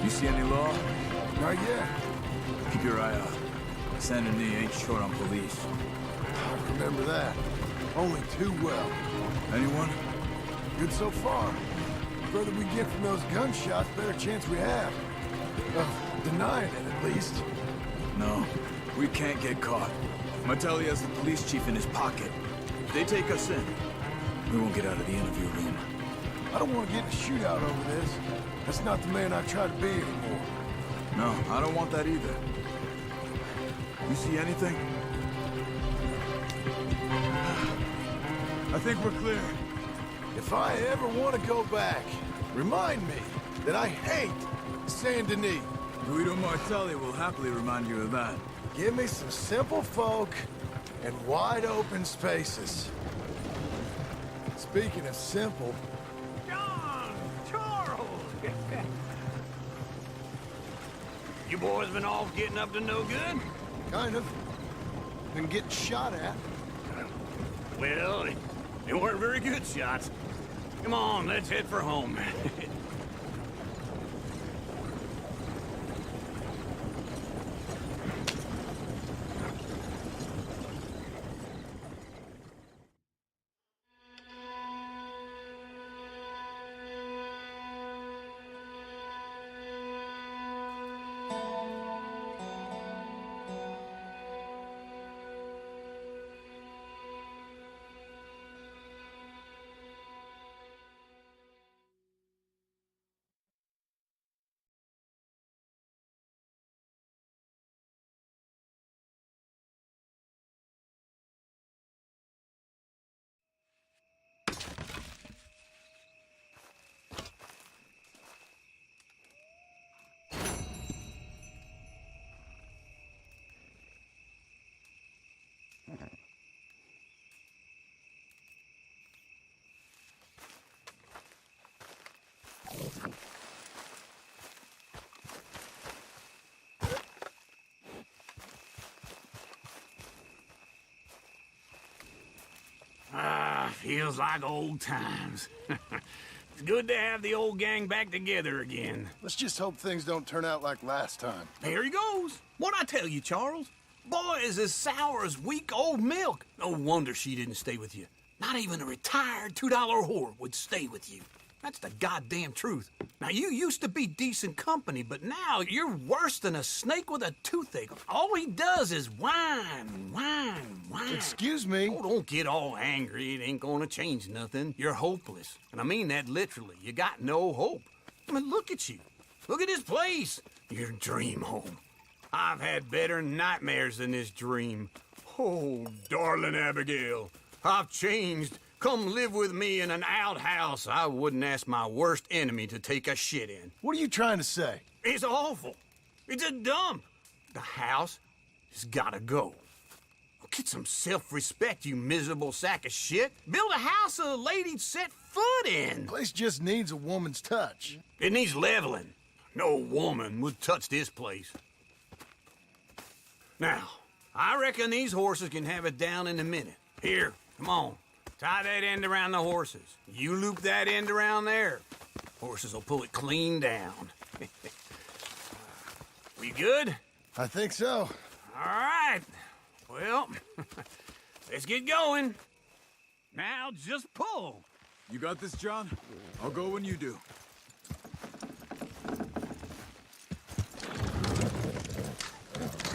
You see any law? Not yet. Keep your eye out. Saint Denis ain't short on police. I remember that. Only too well. Anyone? Good so far. The further we get from those gunshots, better chance we have. Of denying it, at least. No, we can't get caught. Martelli has the police chief in his pocket. If they take us in, we won't get out of the interview room. I don't want to get in a shootout over this. That's not the man I try to be anymore. No, I don't want that either. You see anything? I think we're clear. If I ever want to go back, remind me that I hate Saint Denis. Guido Martelli will happily remind you of that. Give me some simple folk and wide open spaces. Speaking of simple... John! Charles! You boys been off getting up to no good? Kind of. Been getting shot at. Well, they weren't very good shots. Come on, let's head for home. Feels like old times. It's good to have the old gang back together again. Let's just hope things don't turn out like last time. There he goes. What'd I tell you, Charles? Boy is as sour as week-old milk. No wonder she didn't stay with you. Not even a retired $2 whore would stay with you. That's the goddamn truth. Now, you used to be decent company, but now you're worse than a snake with a toothache. All he does is whine, whine, whine. Excuse me? Oh, don't get all angry. It ain't gonna change nothing. You're hopeless. And I mean that literally. You got no hope. I mean, look at you. Look at this place. Your dream home. I've had better nightmares than this dream. Oh, darling Abigail, I've changed. Come live with me in an outhouse I wouldn't ask my worst enemy to take a shit in. What are you trying to say? It's awful. It's a dump. The house has gotta go. Get some self-respect, you miserable sack of shit. Build a house a lady'd set foot in. The place just needs a woman's touch. It needs leveling. No woman would touch this place. Now, I reckon these horses can have it down in a minute. Here, come on. Tie that end around the horses. You loop that end around there. Horses will pull it clean down. We good? I think so. All right. Well, let's get going. Now just pull. You got this, John? I'll go when you do.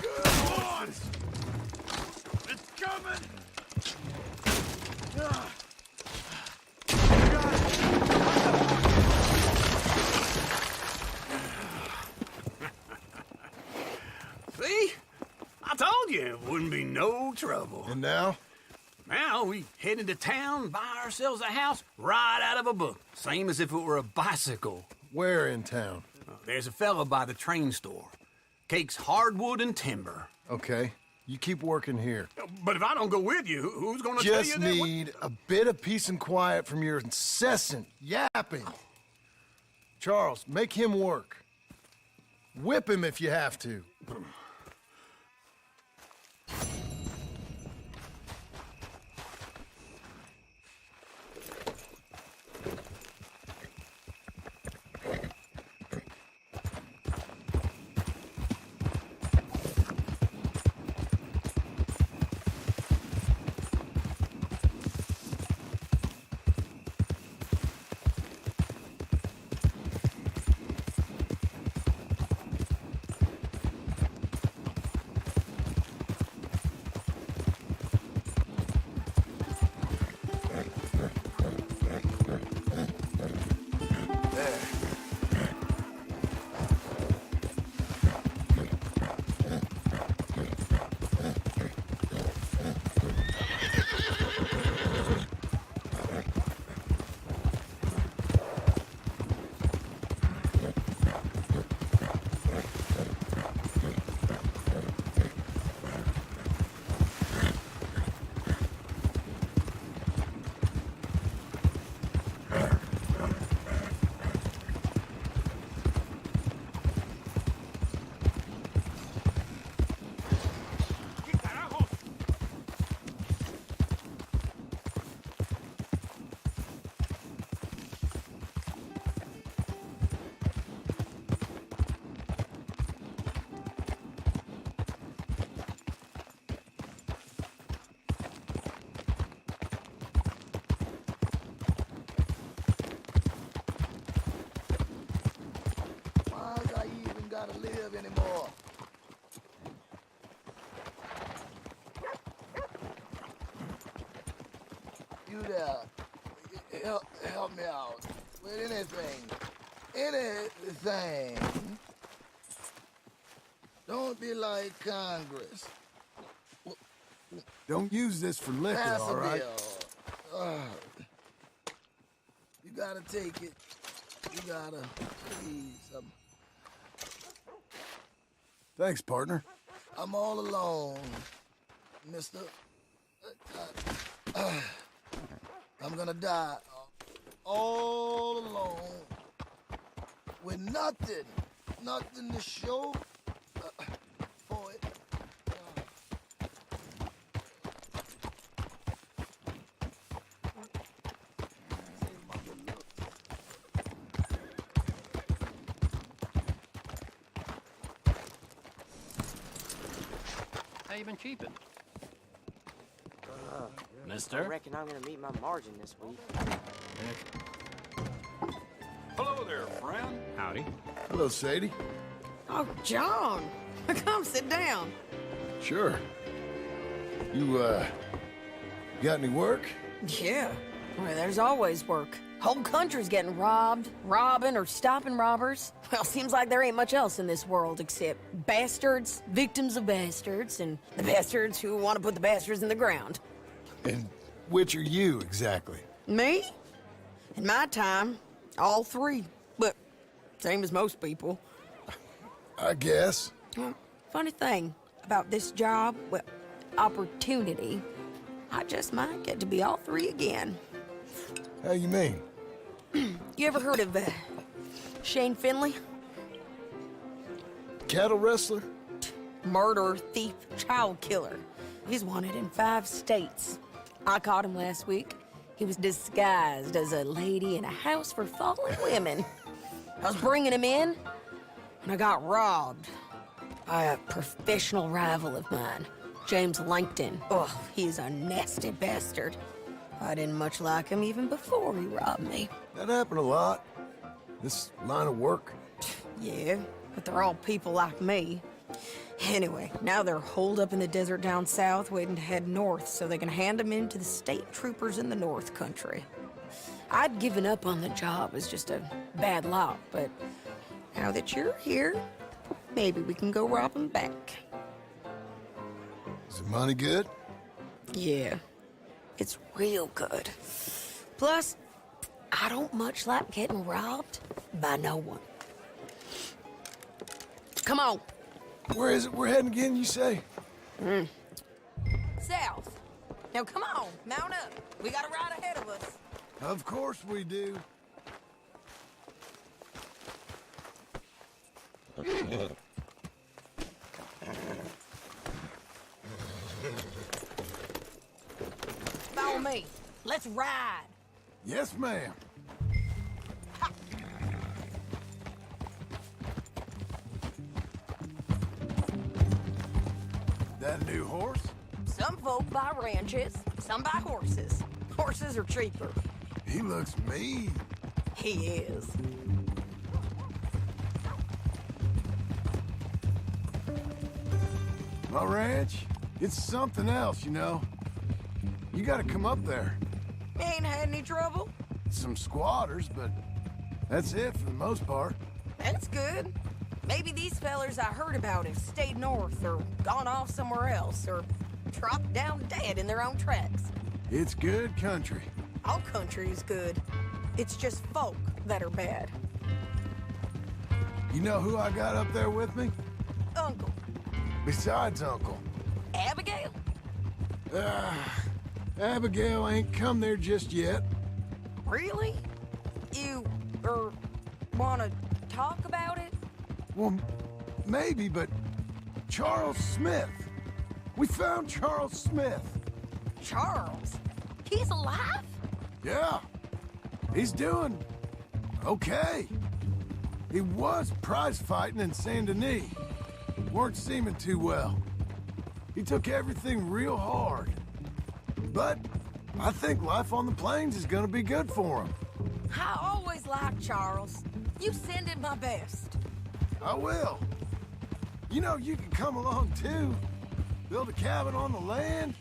Good on! It's coming! See? I told you it wouldn't be no trouble. And now? Now we head into town, buy ourselves a house right out of a book. Same as if it were a bicycle. Where in town? There's a fella by the train store. Cakes hardwood and timber. Okay. You keep working here. But if I don't go with you, who's gonna tell you Just that? need a bit of peace and quiet from your incessant yapping. Charles, make him work. Whip him if you have to. To live anymore. You there, help me out with anything. Don't be like Congress. Don't use this for liquor, Pass all a right? bill. You gotta take it. You gotta please. Thanks, partner. I'm all alone, mister. I'm gonna die all alone with nothing to show for it. even cheapened. I Mister? reckon I'm gonna meet my margin this week. Hello there, friend. Howdy. Hello, Sadie. Oh, John. Come sit down. Sure. You, got any work? Yeah. Well, there's always work. Whole country's getting robbed, robbing, or stopping robbers. Well, seems like there ain't much else in this world except bastards, victims of bastards, and the bastards who want to put the bastards in the ground. And which are you, exactly? Me? In my time, all three. But same as most people. I guess. Well, funny thing about this job, well, opportunity, I just might get to be all three again. How you mean? You ever heard of Shane Finley? Cattle wrestler? Murderer, thief, child killer. He's wanted in 5 states. I caught him last week. He was disguised as a lady in a house for fallen women. I was bringing him in, and I got robbed by a professional rival of mine, James Langton. Oh, he's a nasty bastard. I didn't much like him even before he robbed me. That happened a lot. This line of work. Yeah, but they're all people like me. Anyway, now they're holed up in the desert down south, waiting to head north so they can hand them in to the state troopers in the north country. I'd given up on the job as just a bad lot, but now that you're here, maybe we can go rob them back. Is the money good? Yeah, it's real good. Plus, I don't much like getting robbed by no one. Come on. Where is it we're heading again, you say? South. Now come on, mount up. We got a ride ahead of us. Of course we do. Follow me. Let's ride. Yes, ma'am. That a new horse? Some folk buy ranches, some buy horses. Horses are cheaper. He looks mean. He is. My ranch, it's something else, you know. You gotta come up there. Ain't had any trouble? Some squatters, but that's it for the most part. That's good. Maybe these fellers I heard about have stayed north or gone off somewhere else or dropped down dead in their own tracks. It's good country. All country is good. It's just folk that are bad. You know who I got up there with me? Uncle. Besides Uncle. Abigail? Abigail ain't come there just yet. Really? You, wanna talk about it? Well, maybe, but Charles Smith. We found Charles Smith. Charles? He's alive? Yeah. He's doing okay. He was prize fighting in Saint Denis. Weren't seeming too well. He took everything real hard. But I think life on the plains is gonna be good for him. I always liked Charles. You send him my best. I will. You know, you can come along too. Build a cabin on the land.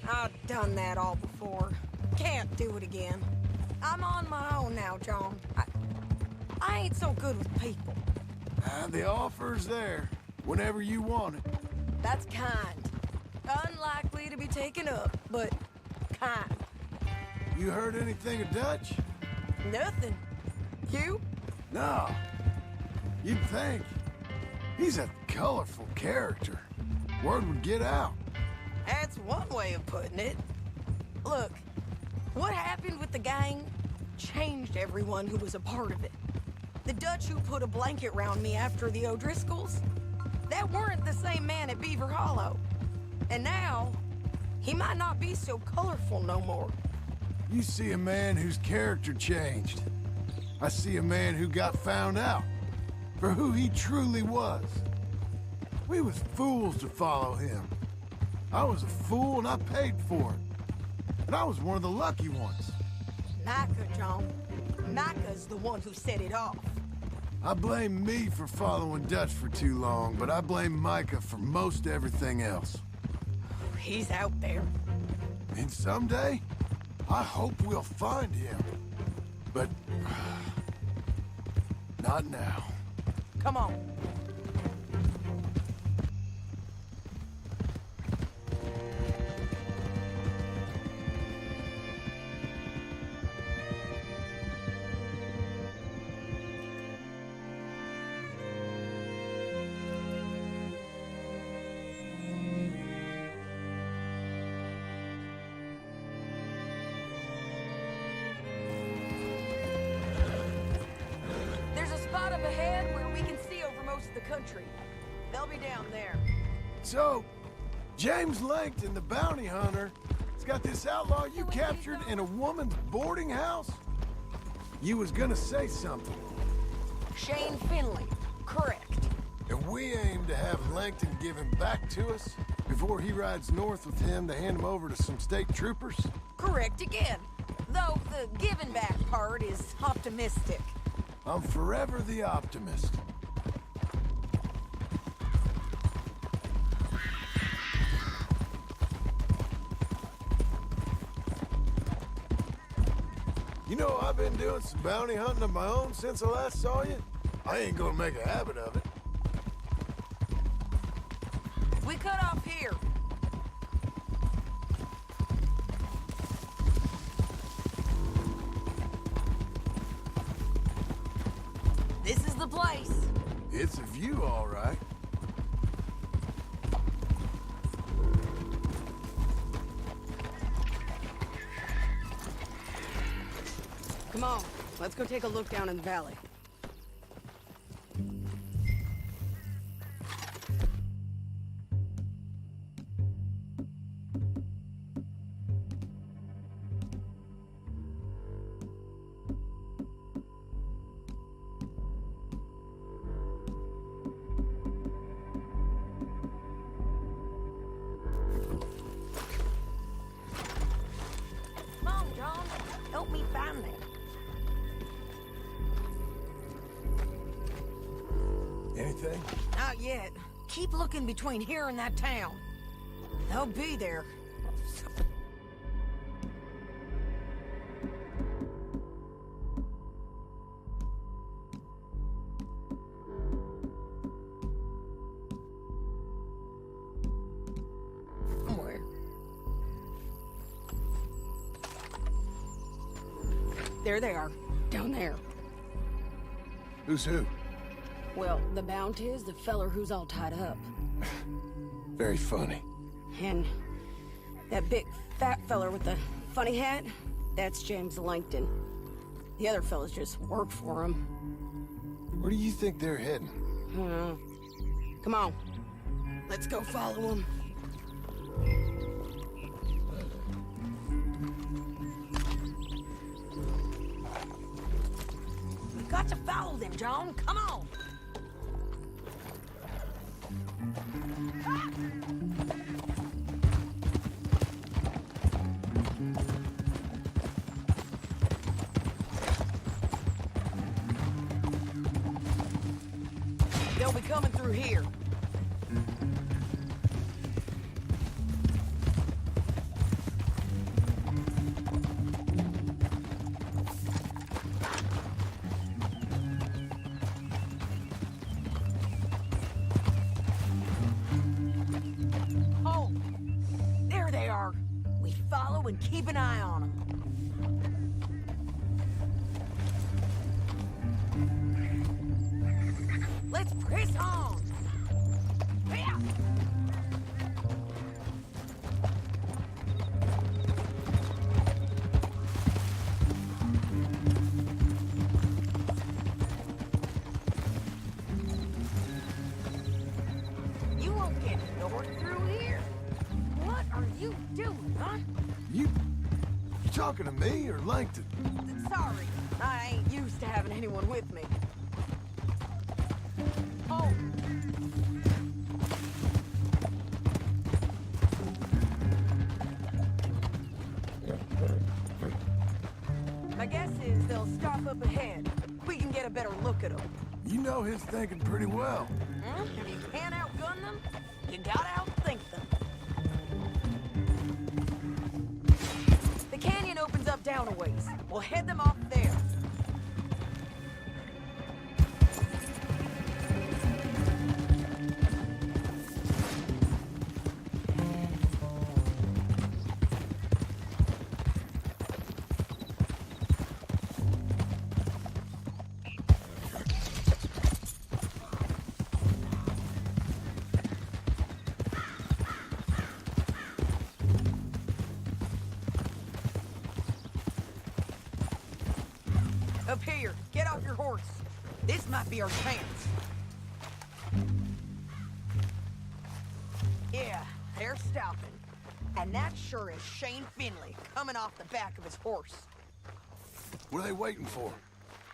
I've done that all before. Can't do it again. I'm on my own now, John. I ain't so good with people. The offer's there, whenever you want it. That's kind. Unlikely to be taken up, but kind. You heard anything of Dutch? Nothing. You? No. You'd think. He's a colorful character. Word would get out. That's one way of putting it. Look, what happened with the gang changed everyone who was a part of it. The Dutch who put a blanket round me after the O'Driscolls, that weren't the same man at Beaver Hollow. And now, he might not be so colorful no more. You see a man whose character changed. I see a man who got found out for who he truly was. We was fools to follow him. I was a fool and I paid for it. And I was one of the lucky ones. Micah, John. Micah's the one who set it off. I blame me for following Dutch for too long, but I blame Micah for most everything else. He's out there. And someday, I hope we'll find him. But... not now. Come on. Spot up ahead where we can see over most of the country. They'll be down there. So, James Langton, the bounty hunter, has got this outlaw you captured in a woman's boarding house? You was gonna say something. Shane Finley, correct. And we aim to have Langton give him back to us before he rides north with him to hand him over to some state troopers? Correct again. Though the giving back part is optimistic. I'm forever the optimist. You know, I've been doing some bounty hunting of my own since I last saw you. I ain't gonna make a habit of it. We cut off here. This is the place. It's a view, all right. Come on, let's go take a look down in the valley. Help me find them. Anything? Not yet. Keep looking between here and that town. They'll be there. Somewhere. There they are, down there. Who's who? Well, the bounty is the feller who's all tied up. Very funny. And that big fat feller with the funny hat, that's James Langton. The other fellas just work for him. Where do you think they're heading? Come on, let's go follow them. We've got to follow them, John. Come on. They'll be coming through here. Oh, there they are. We follow and keep an eye on them. Let's press on! Yeah. You won't get north through here. What are you doing, huh? You talking to me or Langton? Sorry, I ain't used to having anyone with me. Oh. My guess is they'll stop up ahead. We can get a better look at them. You know his thinking pretty well. If you can't outgun them, you gotta outthink them. The canyon opens up down a ways. We'll head them off there. Up here, get off your horse. This might be our chance. Yeah, they're stopping. And that sure is Shane Finley coming off the back of his horse. What are they waiting for?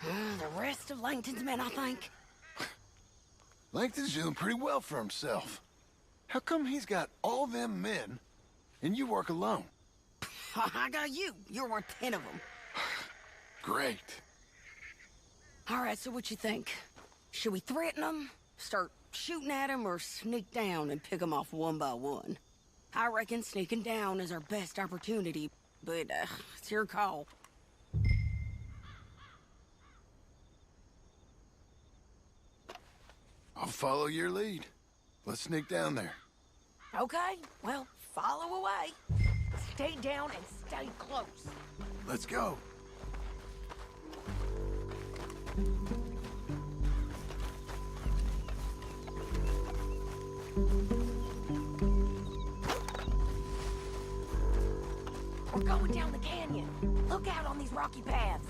The rest of Langton's men, I think. Langton's doing pretty well for himself. How come he's got all them men, and you work alone? I got you. You're worth 10 of them. Great. All right, so what you think? Should we threaten them, start shooting at them, or sneak down and pick them off one by one? I reckon sneaking down is our best opportunity, but it's your call. I'll follow your lead. Let's sneak down there. Okay, well, follow away. Stay down and stay close. Let's go. We're going down the canyon. Look out on these rocky paths.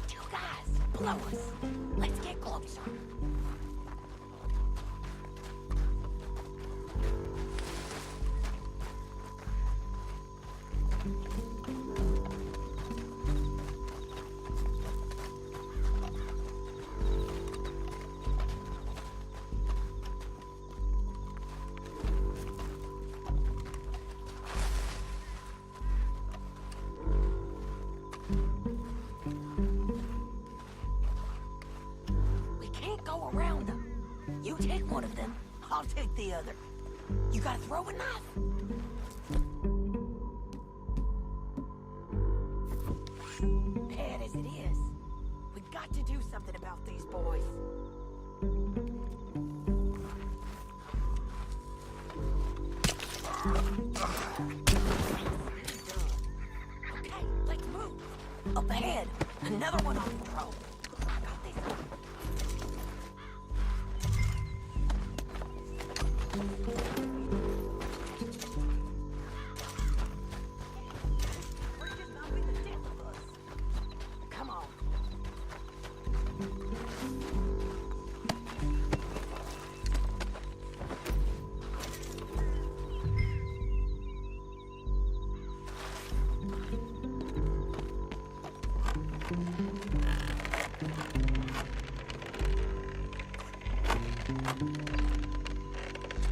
Two guys, below us. Let's get closer. Around them. You take one of them, I'll take the other. You gotta throw a knife. Bad as it is, we got to do something about these boys. Okay, let's move. Up ahead, another one on patrol. I got this one. Come on.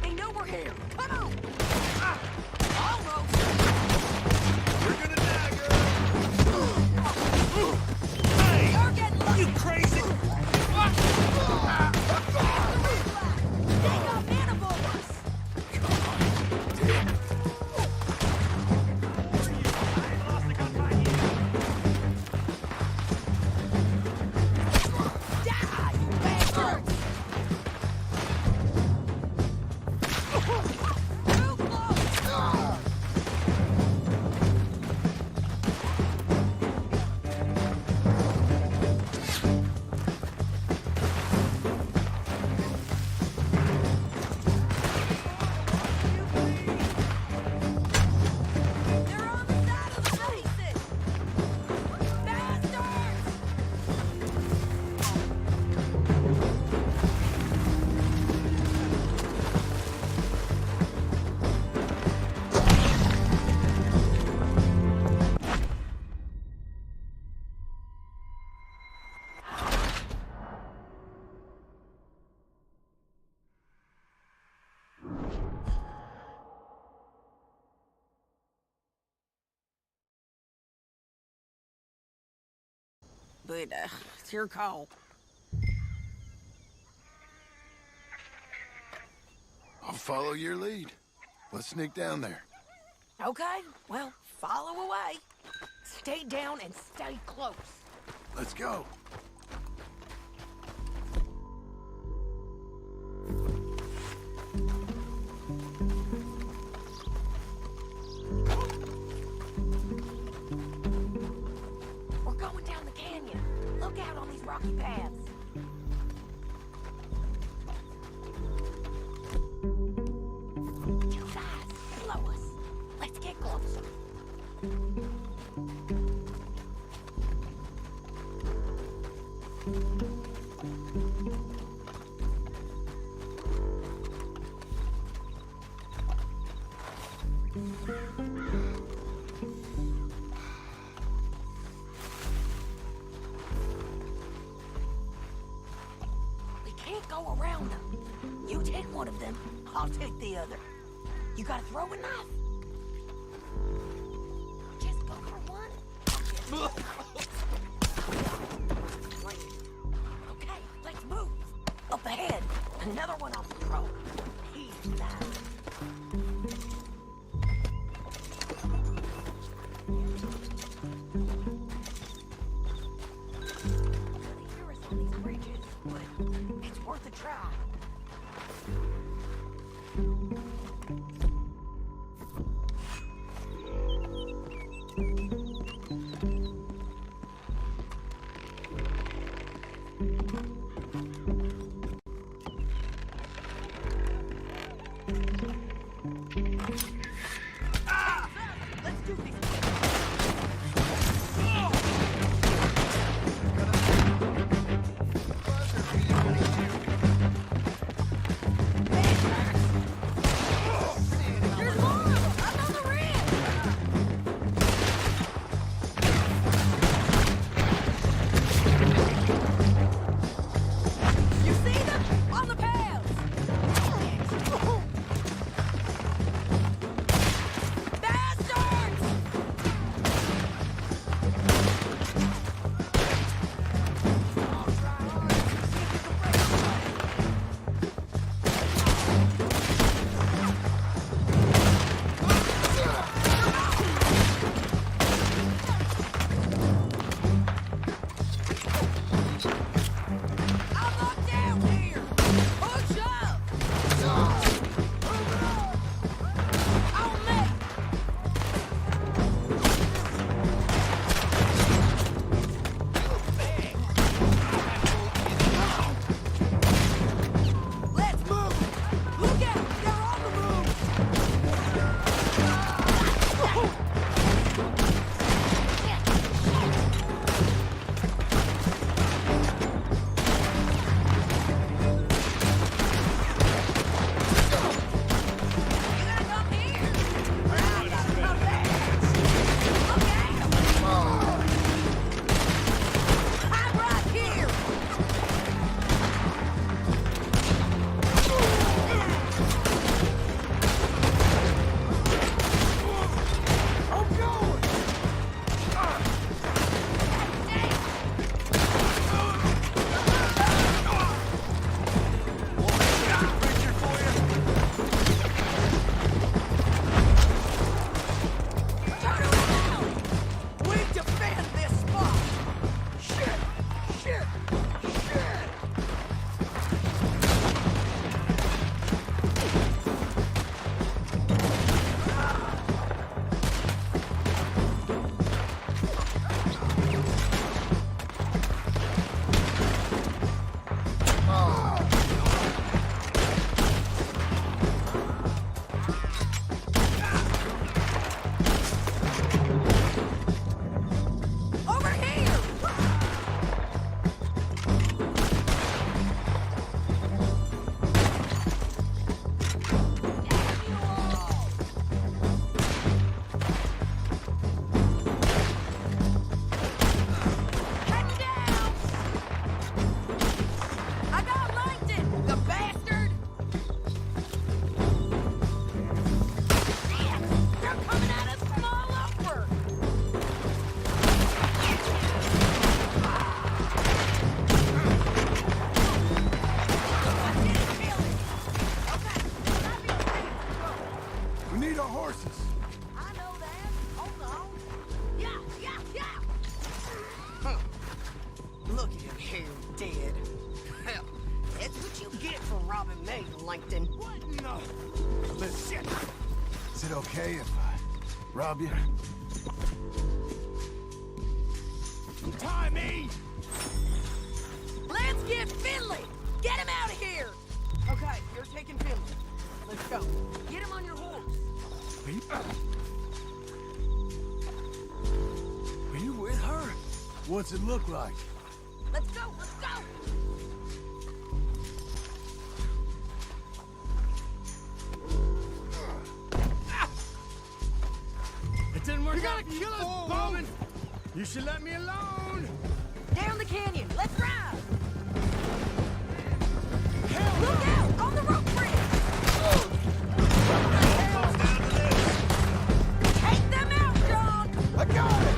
They know we're here. Come on. Almost. You're gonna die, girl. Hey! You're getting lucky. You crazy? They got manifolds. Die, you bastards! Move but it's your call. I'll follow your lead. Let's sneak down there. Okay, well, follow away. Stay down and stay close. Let's go. We're going down the canyon. Look out on these rocky paths. Too fast. Slow us. Let's get closer. We can't go around them. You take one of them, I'll take the other. You got a throwing knife? Just go for one. Okay, let's move. Up ahead, another one on patrol. He's down. They hear us on these bridges, but it's worth a try. Let's do this. on me, Langton. No. Listen, is it okay if I rob you? Tie me! Let's get Finley! Get him out of here! Okay, you're taking Finley. Let's go. Get him on your horse. Are you with her? What's it look like? Let's go, let's go! It didn't work You're out gonna for kill you us before, both! woman. You should let me alone. Down the canyon, let's ride! Look out! On the rope bridge! Take them out, John! I got it!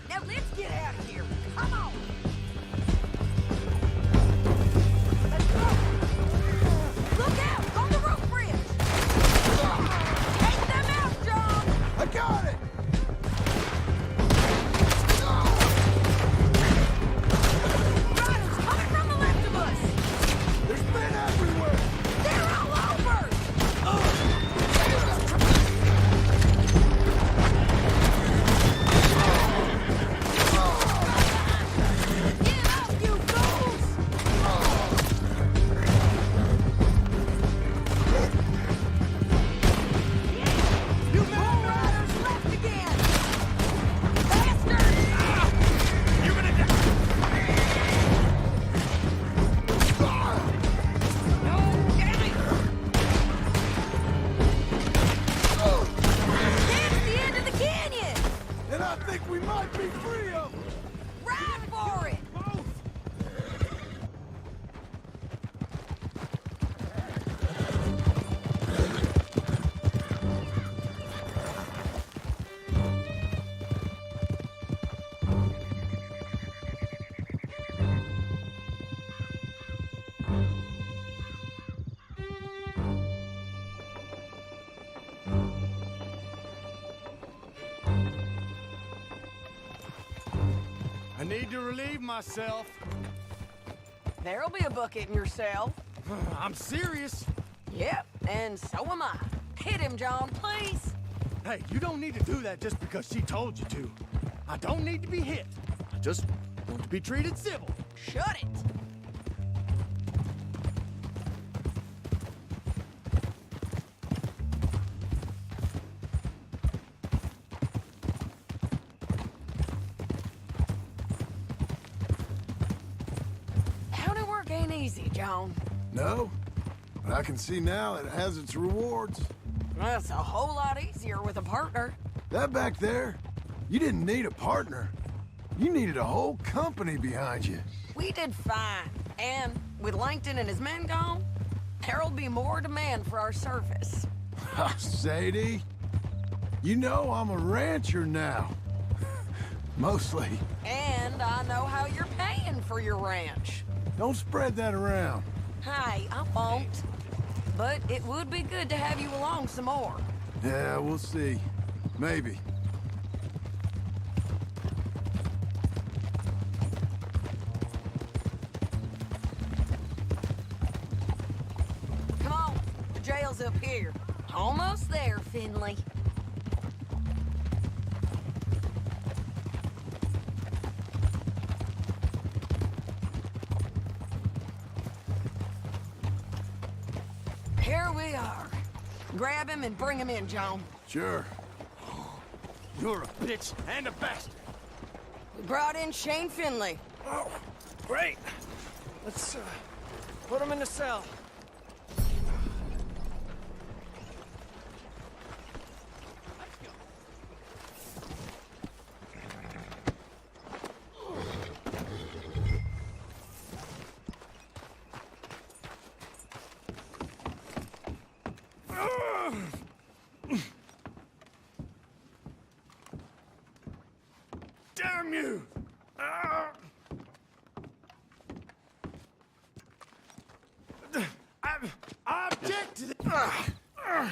Now let's get out of here! Come on! Let's go! Look out! On the rope bridge! Take them out, John! I got it! Riders coming from the left of us! There's men everywhere! They're all over! Get up, you fools! You more riders left again! Bastards! You're gonna die. No, damn it! That's the end of the canyon! And I think we might be free of them! Ride for it! I need to relieve myself. There'll be a bucket in yourself. I'm serious. Yep, and so am I. Hit him, John, please. Hey, you don't need to do that just because she told you to. I don't need to be hit. I just want to be treated civil. Shut it. County work ain't easy, John. No, but I can see now it has its rewards. That's a whole lot easier with a partner. That back there, you didn't need a partner. You needed a whole company behind you. We did fine. And with Langton and his men gone, there'll be more demand for our service. Sadie, you know I'm a rancher now. Mostly. And I know how you're paying for your ranch. Don't spread that around. Hey, I won't. But it would be good to have you along some more. Yeah, we'll see. Maybe. Come on, the jail's up here. Almost there, Finley. Here we are. Grab him and bring him in, John. Sure. You're a bitch and a bastard. We brought in Shane Finley. Oh, great. Let's put him in the cell. Damn you!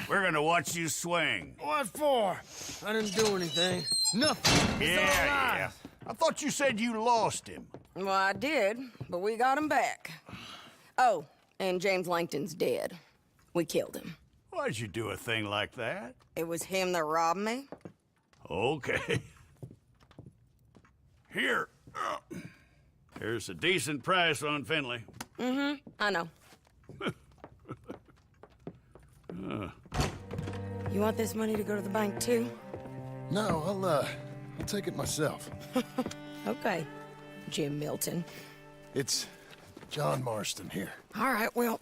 We're gonna watch you swing. What for? I didn't do anything. Nothing. It's all lies. Yeah. I thought you said you lost him. Well, I did, but we got him back. Oh, and James Langton's dead. We killed him. Why'd you do a thing like that? It was him that robbed me. Okay. Here. Here's a decent price on Finley. Mm-hmm, I know. You want this money to go to the bank, too? No, I'll take it myself. Okay, Jim Milton. It's John Marston here. All right, well,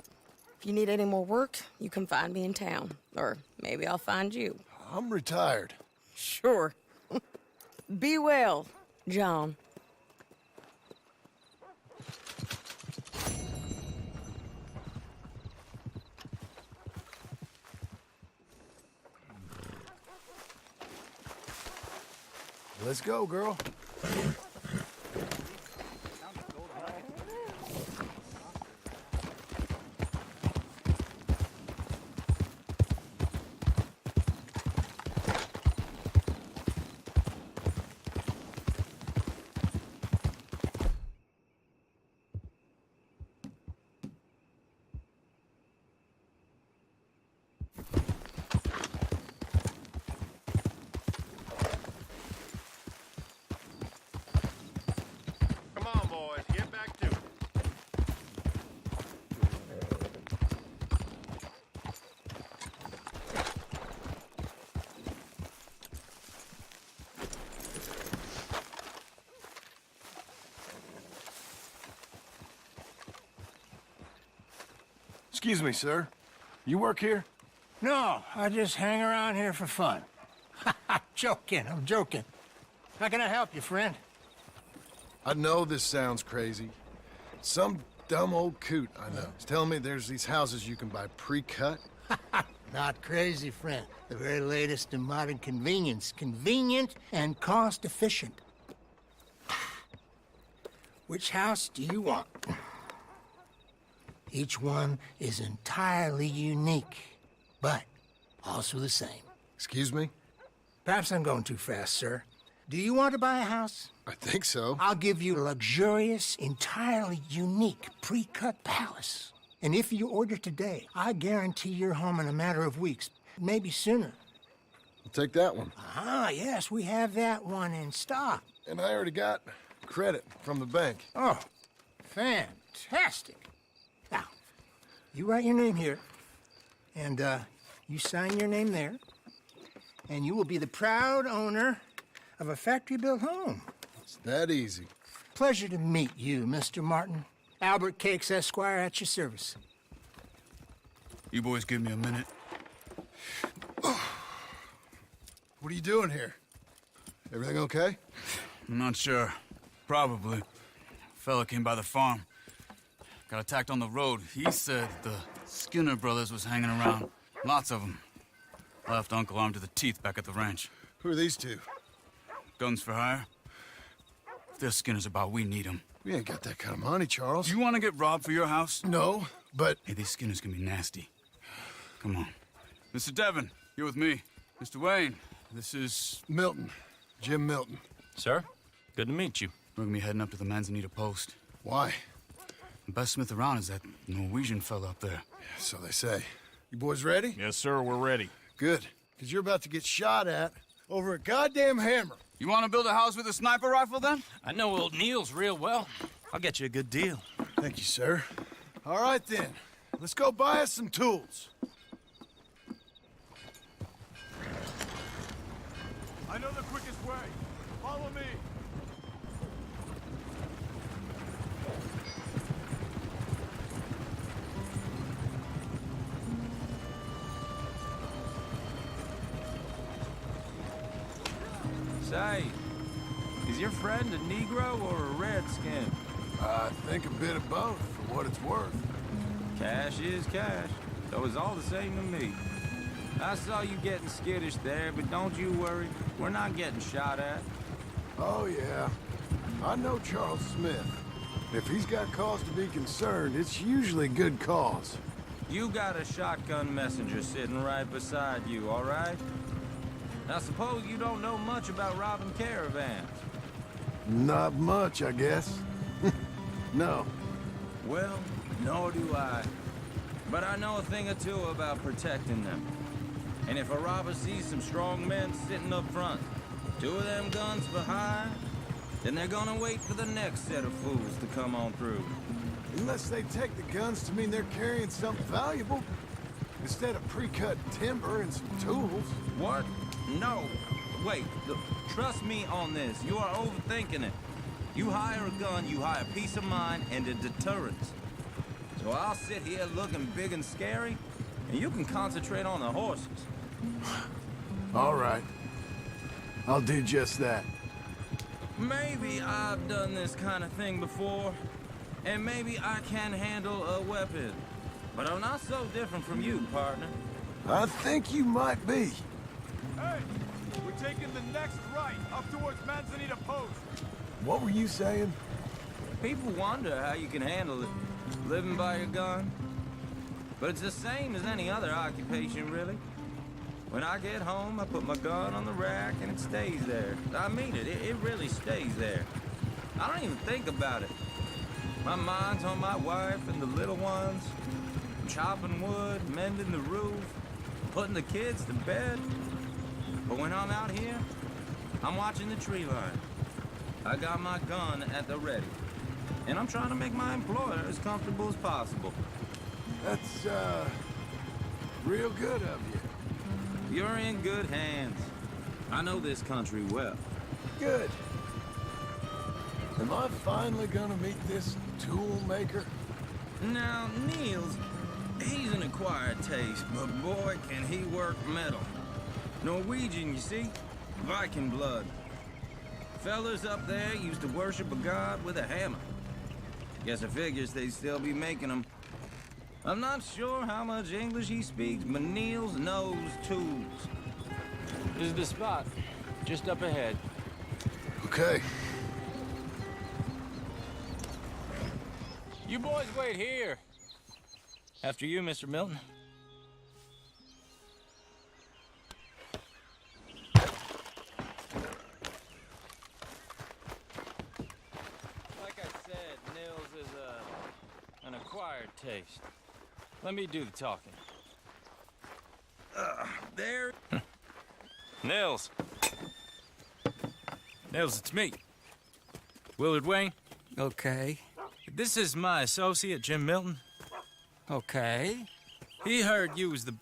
if you need any more work, you can find me in town. Or maybe I'll find you. I'm retired. Sure. Be well, John. Let's go, girl. Excuse me, sir. You work here? No, I just hang around here for fun. I'm joking. How can I help you, friend? I know this sounds crazy. Some dumb old coot I know is telling me there's these houses you can buy pre-cut. Not crazy, friend. The very latest in modern convenience. Convenient and cost-efficient. Which house do you want? Each one is entirely unique, but also the same. Excuse me? Perhaps I'm going too fast, sir. Do you want to buy a house? I think so. I'll give you a luxurious, entirely unique pre-cut palace. And if you order today, I guarantee you're home in a matter of weeks, maybe sooner. I'll take that one. Ah, yes, we have that one in stock. And I already got credit from the bank. Oh, fantastic. Now, you write your name here, and you sign your name there, and you will be the proud owner of a factory-built home. It's that easy. Pleasure to meet you, Mr. Martin. Albert Cakes, Esquire, at your service. You boys give me a minute. What are you doing here? Everything okay? I'm not sure. Probably. Fella came by the farm. Got attacked on the road. He said the Skinner brothers was hanging around. Lots of them. Left Uncle armed to the teeth back at the ranch. Who are these two? Guns for hire. If they're Skinner's about, we need them. We ain't got that kind of money, Charles. You want to get robbed for your house? No, but... Hey, these Skinners can be nasty. Come on. Mr. Devon, you're with me. Mr. Wayne, this is... Milton. Jim Milton. Sir, good to meet you. We're gonna be heading up to the Manzanita post. Why? The best smith around is that Norwegian fella up there. Yeah, so they say. You boys ready? Yes, sir, we're ready. Good, because you're about to get shot at over a goddamn hammer. You want to build a house with a sniper rifle, then? I know old Neil's real well. I'll get you a good deal. Thank you, sir. All right, then. Let's go buy us some tools. I know the quickest way. Follow me. Say, is your friend a Negro or a Redskin? I think a bit of both, for what it's worth. Cash is cash, so it's all the same to me. I saw you getting skittish there, but don't you worry. We're not getting shot at. Oh, yeah. I know Charles Smith. If he's got cause to be concerned, it's usually good cause. You got a shotgun messenger sitting right beside you, all right? Now, suppose you don't know much about robbing caravans. Not much, I guess. No. Well, nor do I. But I know a thing or two about protecting them. And if a robber sees some strong men sitting up front, 2 of them guns behind, then they're gonna wait for the next set of fools to come on through. Unless they take the guns to mean they're carrying something valuable. Instead of pre-cut timber and some tools. What? No. Wait, look, trust me on this. You are overthinking it. You hire a gun, you hire peace of mind and a deterrence. So I'll sit here looking big and scary, and you can concentrate on the horses. All right. I'll do just that. Maybe I've done this kind of thing before, and maybe I can handle a weapon. But I'm not so different from you, partner. I think you might be. Hey, we're taking the next right, up towards Manzanita Post. What were you saying? People wonder how you can handle it, living by your gun. But it's the same as any other occupation, really. When I get home, I put my gun on the rack and it stays there. I mean it, it really stays there. I don't even think about it. My mind's on my wife and the little ones. I'm chopping wood, mending the roof, putting the kids to bed. But when I'm out here, I'm watching the tree line. I got my gun at the ready. And I'm trying to make my employer as comfortable as possible. That's, real good of you. You're in good hands. I know this country well. Good. Am I finally gonna meet this tool maker? Now, Niels, he's an acquired taste, but boy, can he work metal. Norwegian, you see? Viking blood. Fellas up there used to worship a god with a hammer. Guess I figures they'd still be making them. I'm not sure how much English he speaks, but Niels knows tools. This is the spot, just up ahead. Okay. You boys wait here. After you, Mr. Milton. Like I said, Nils is an acquired taste. Let me do the talking. There. Nils. Nils, it's me. Willard Wayne. Okay. This is my associate, Jim Milton. Okay. He heard you was the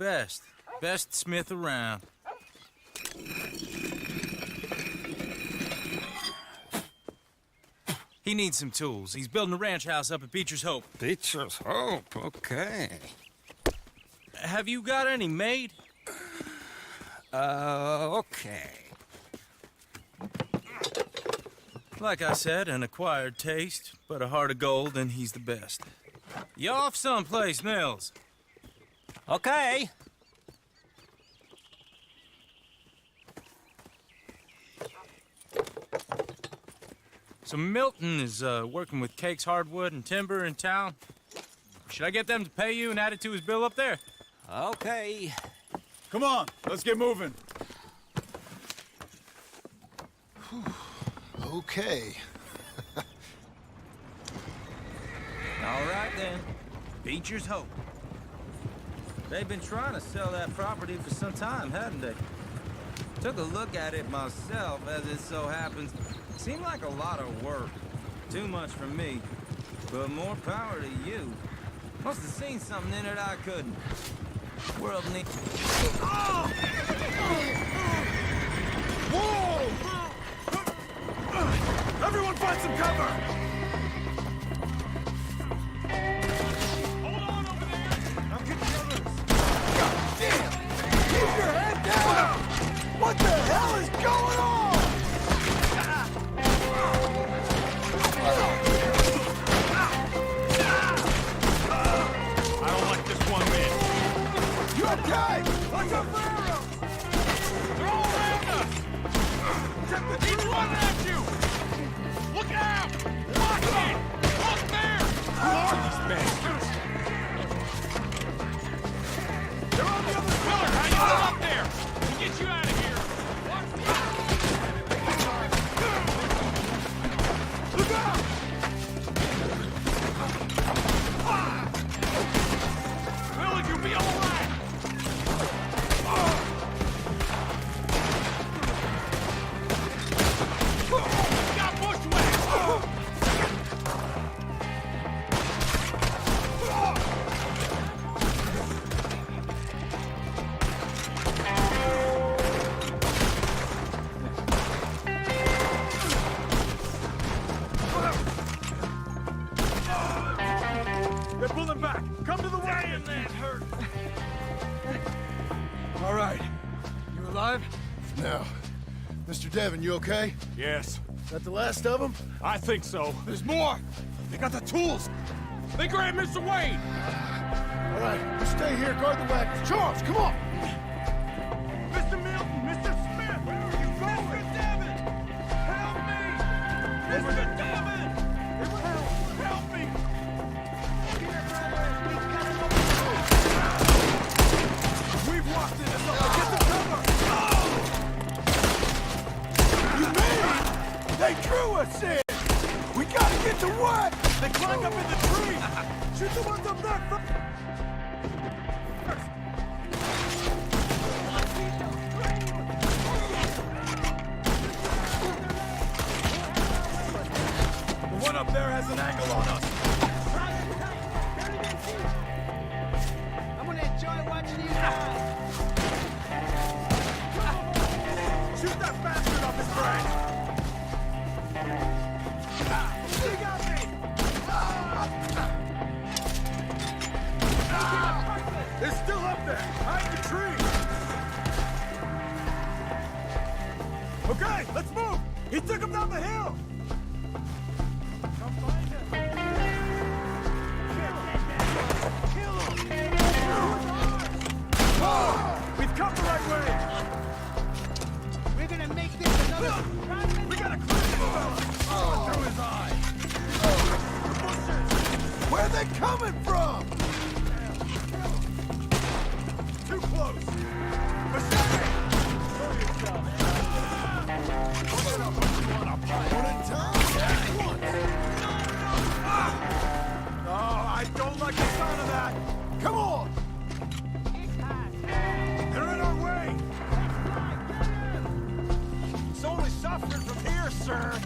best smith around. He needs some tools. He's building a ranch house up at Beecher's Hope. Beecher's Hope, okay. Have you got any made? Okay. Like I said, an acquired taste, but a heart of gold, and he's the best. You off someplace, Nils? Okay. So Milton is working with Cake's Hardwood and Timber in town. Should I get them to pay you and add it to his bill up there? Okay. Come on, let's get moving. Okay. All right, then. Beecher's Hope. They've been trying to sell that property for some time, hadn't they? Took a look at it myself, as it so happens. Seemed like a lot of work. Too much for me. But more power to you. Must have seen something in it I couldn't. World needs... Whoa! Everyone find some cover! Hold on over there! I'll get the others! God damn! Keep your head down! What the hell is going on? I don't like this one man. You okay? Watch out for arrows! They're all around us! He's running at you! Look out! Watch it! Look there! Who are these bastards? Come to the wagon! That hurt! All right. You alive? No. Mr. Devon, you okay? Yes. Is that the last of them? I think so. There's more! They got the tools! They grabbed Mr. Wade! All right, you stay here, guard the wagon. Charles, come on! Mr. Milton! Mr. Smith! Where are you going? Mr. Devon! Help me! Mr. Devon! Help me! We've walked into something! Get the cover! You mean they drew us in? We gotta get to work! They climbed up in the tree! Shoot the ones up there first! The one up there has an angle on us! I'm gonna enjoy watching you die. Shoot that bastard off his brain! He got me! They're still up there! Behind the tree! Okay, let's move! He took him down the hill! Come find him! Kill him! We've come the right way! We're gonna make this another. We gotta clear this fella! Through his eye! Where are they coming from? Too close! Machete! Show yourself! We're gonna put you on a pile! One at a time? Oh, I don't like the sound of that! Come on! They're in our way! It's only suffering from here, sir!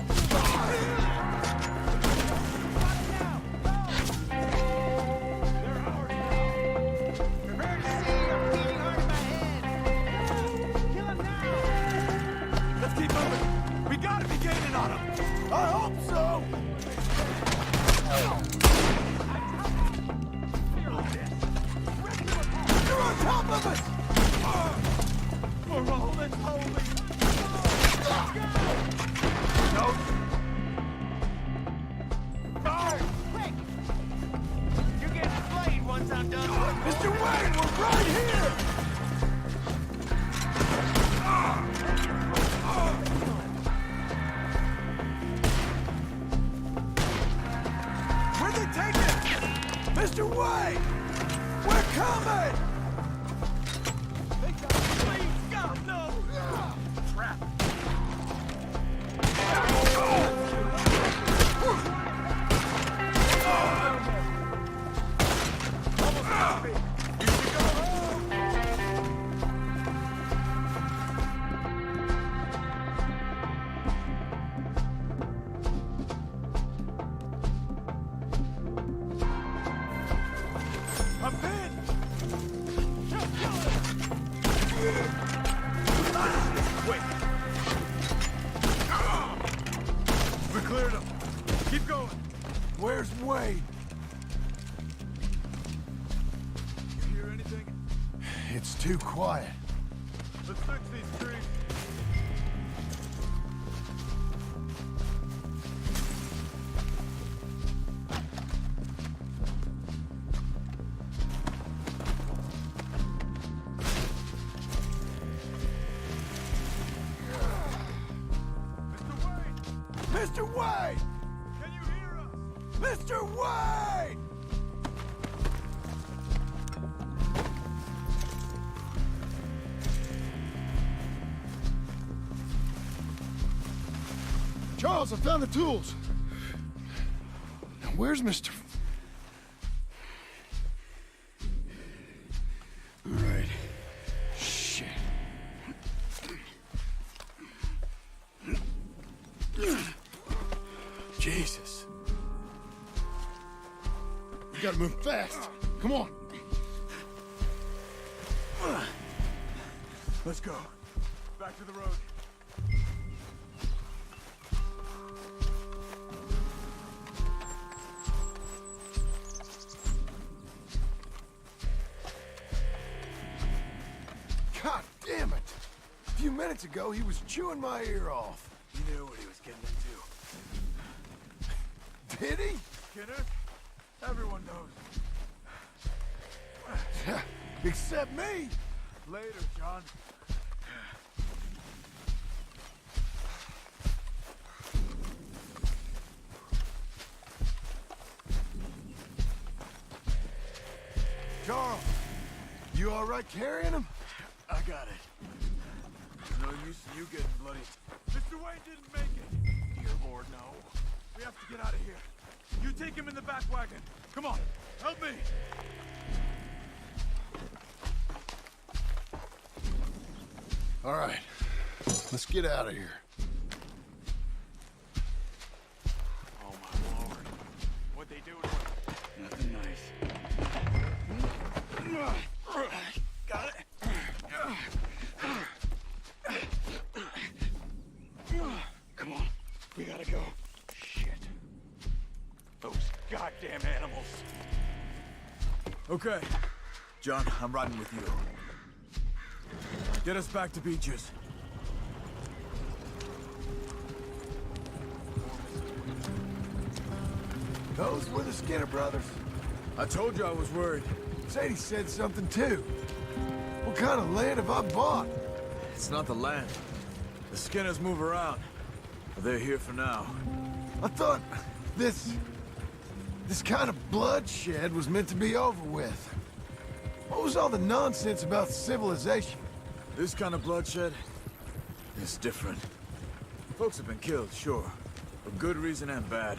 Let's keep moving! We gotta be gaining on them! I hope so! You're on top of us! We're all in holy! No! No! Quick! You're getting flayed once I'm done. Mr. Wayne, we're right here! Where'd they take it? Mr. Wayne! We're coming! They got me! Please, God, no! Trap! Almost got me! You should go home! I'm pinned! Just kill him! Wait! We cleared him! Keep going! Where's Wade? You hear anything? It's too quiet. Let's fix these trees! Mr. Wade! Can you hear us? Mr. Wade! Charles, I found the tools. Now, where's Mr. All right. Shit. Jesus. We gotta move fast. Come on. Let's go. Back to the road. God damn it! A few minutes ago, he was chewing my ear off. He knew what he was getting into. Did he? Skinner? Everyone knows. Except me. Later, John. Charles, you all right carrying him? I got it. No use in you getting bloody. Mr. Wayne didn't make it. Dear Lord, no. We have to get out of here. You take him in the back wagon. Come on, help me. All right, let's get out of here. Oh, my Lord. What'd they do to him? Nothing nice. Got it. Come on, we gotta go. Shit. Those goddamn animals. Okay. John, I'm riding with you. Get us back to Beaches. Those were the Skinner brothers. I told you I was worried. Sadie said something too. What kind of land have I bought? It's not the land. The Skinners move around. But they're here for now. I thought this kind of bloodshed was meant to be over with. What was all the nonsense about civilization? This kind of bloodshed is different. Folks have been killed, sure. For good reason and bad.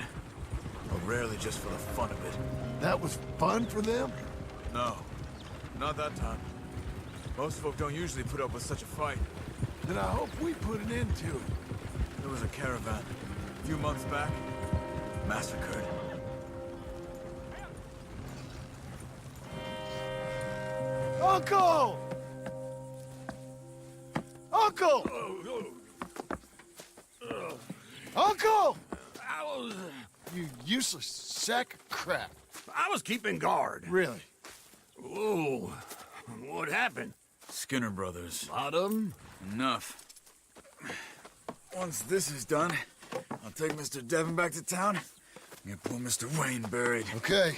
But rarely just for the fun of it. That was fun for them? No. Not that time. Most folk don't usually put up with such a fight. Then I hope we put an end to it. There was a caravan. A few months back. Massacred. Uncle! Uncle! Uncle! You useless sack of crap. I was keeping guard. Really? Oh, what happened? Skinner brothers. Lot of them? Enough. Once this is done, I'll take Mr. Devon back to town and get poor Mr. Wayne buried. Okay.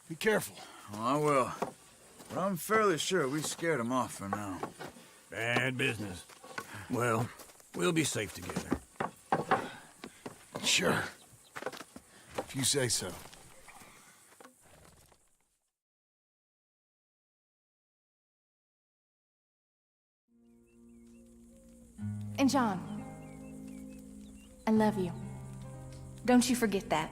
Be careful. Oh, I will. But I'm fairly sure we scared him off for now. Bad business. Well, we'll be safe together. Sure. If you say so. And John, I love you. Don't you forget that.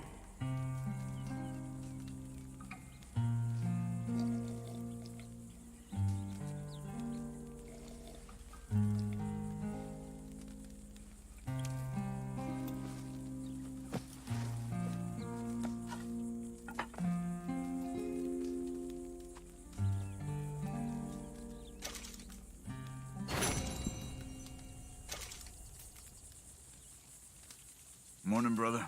Morning, brother.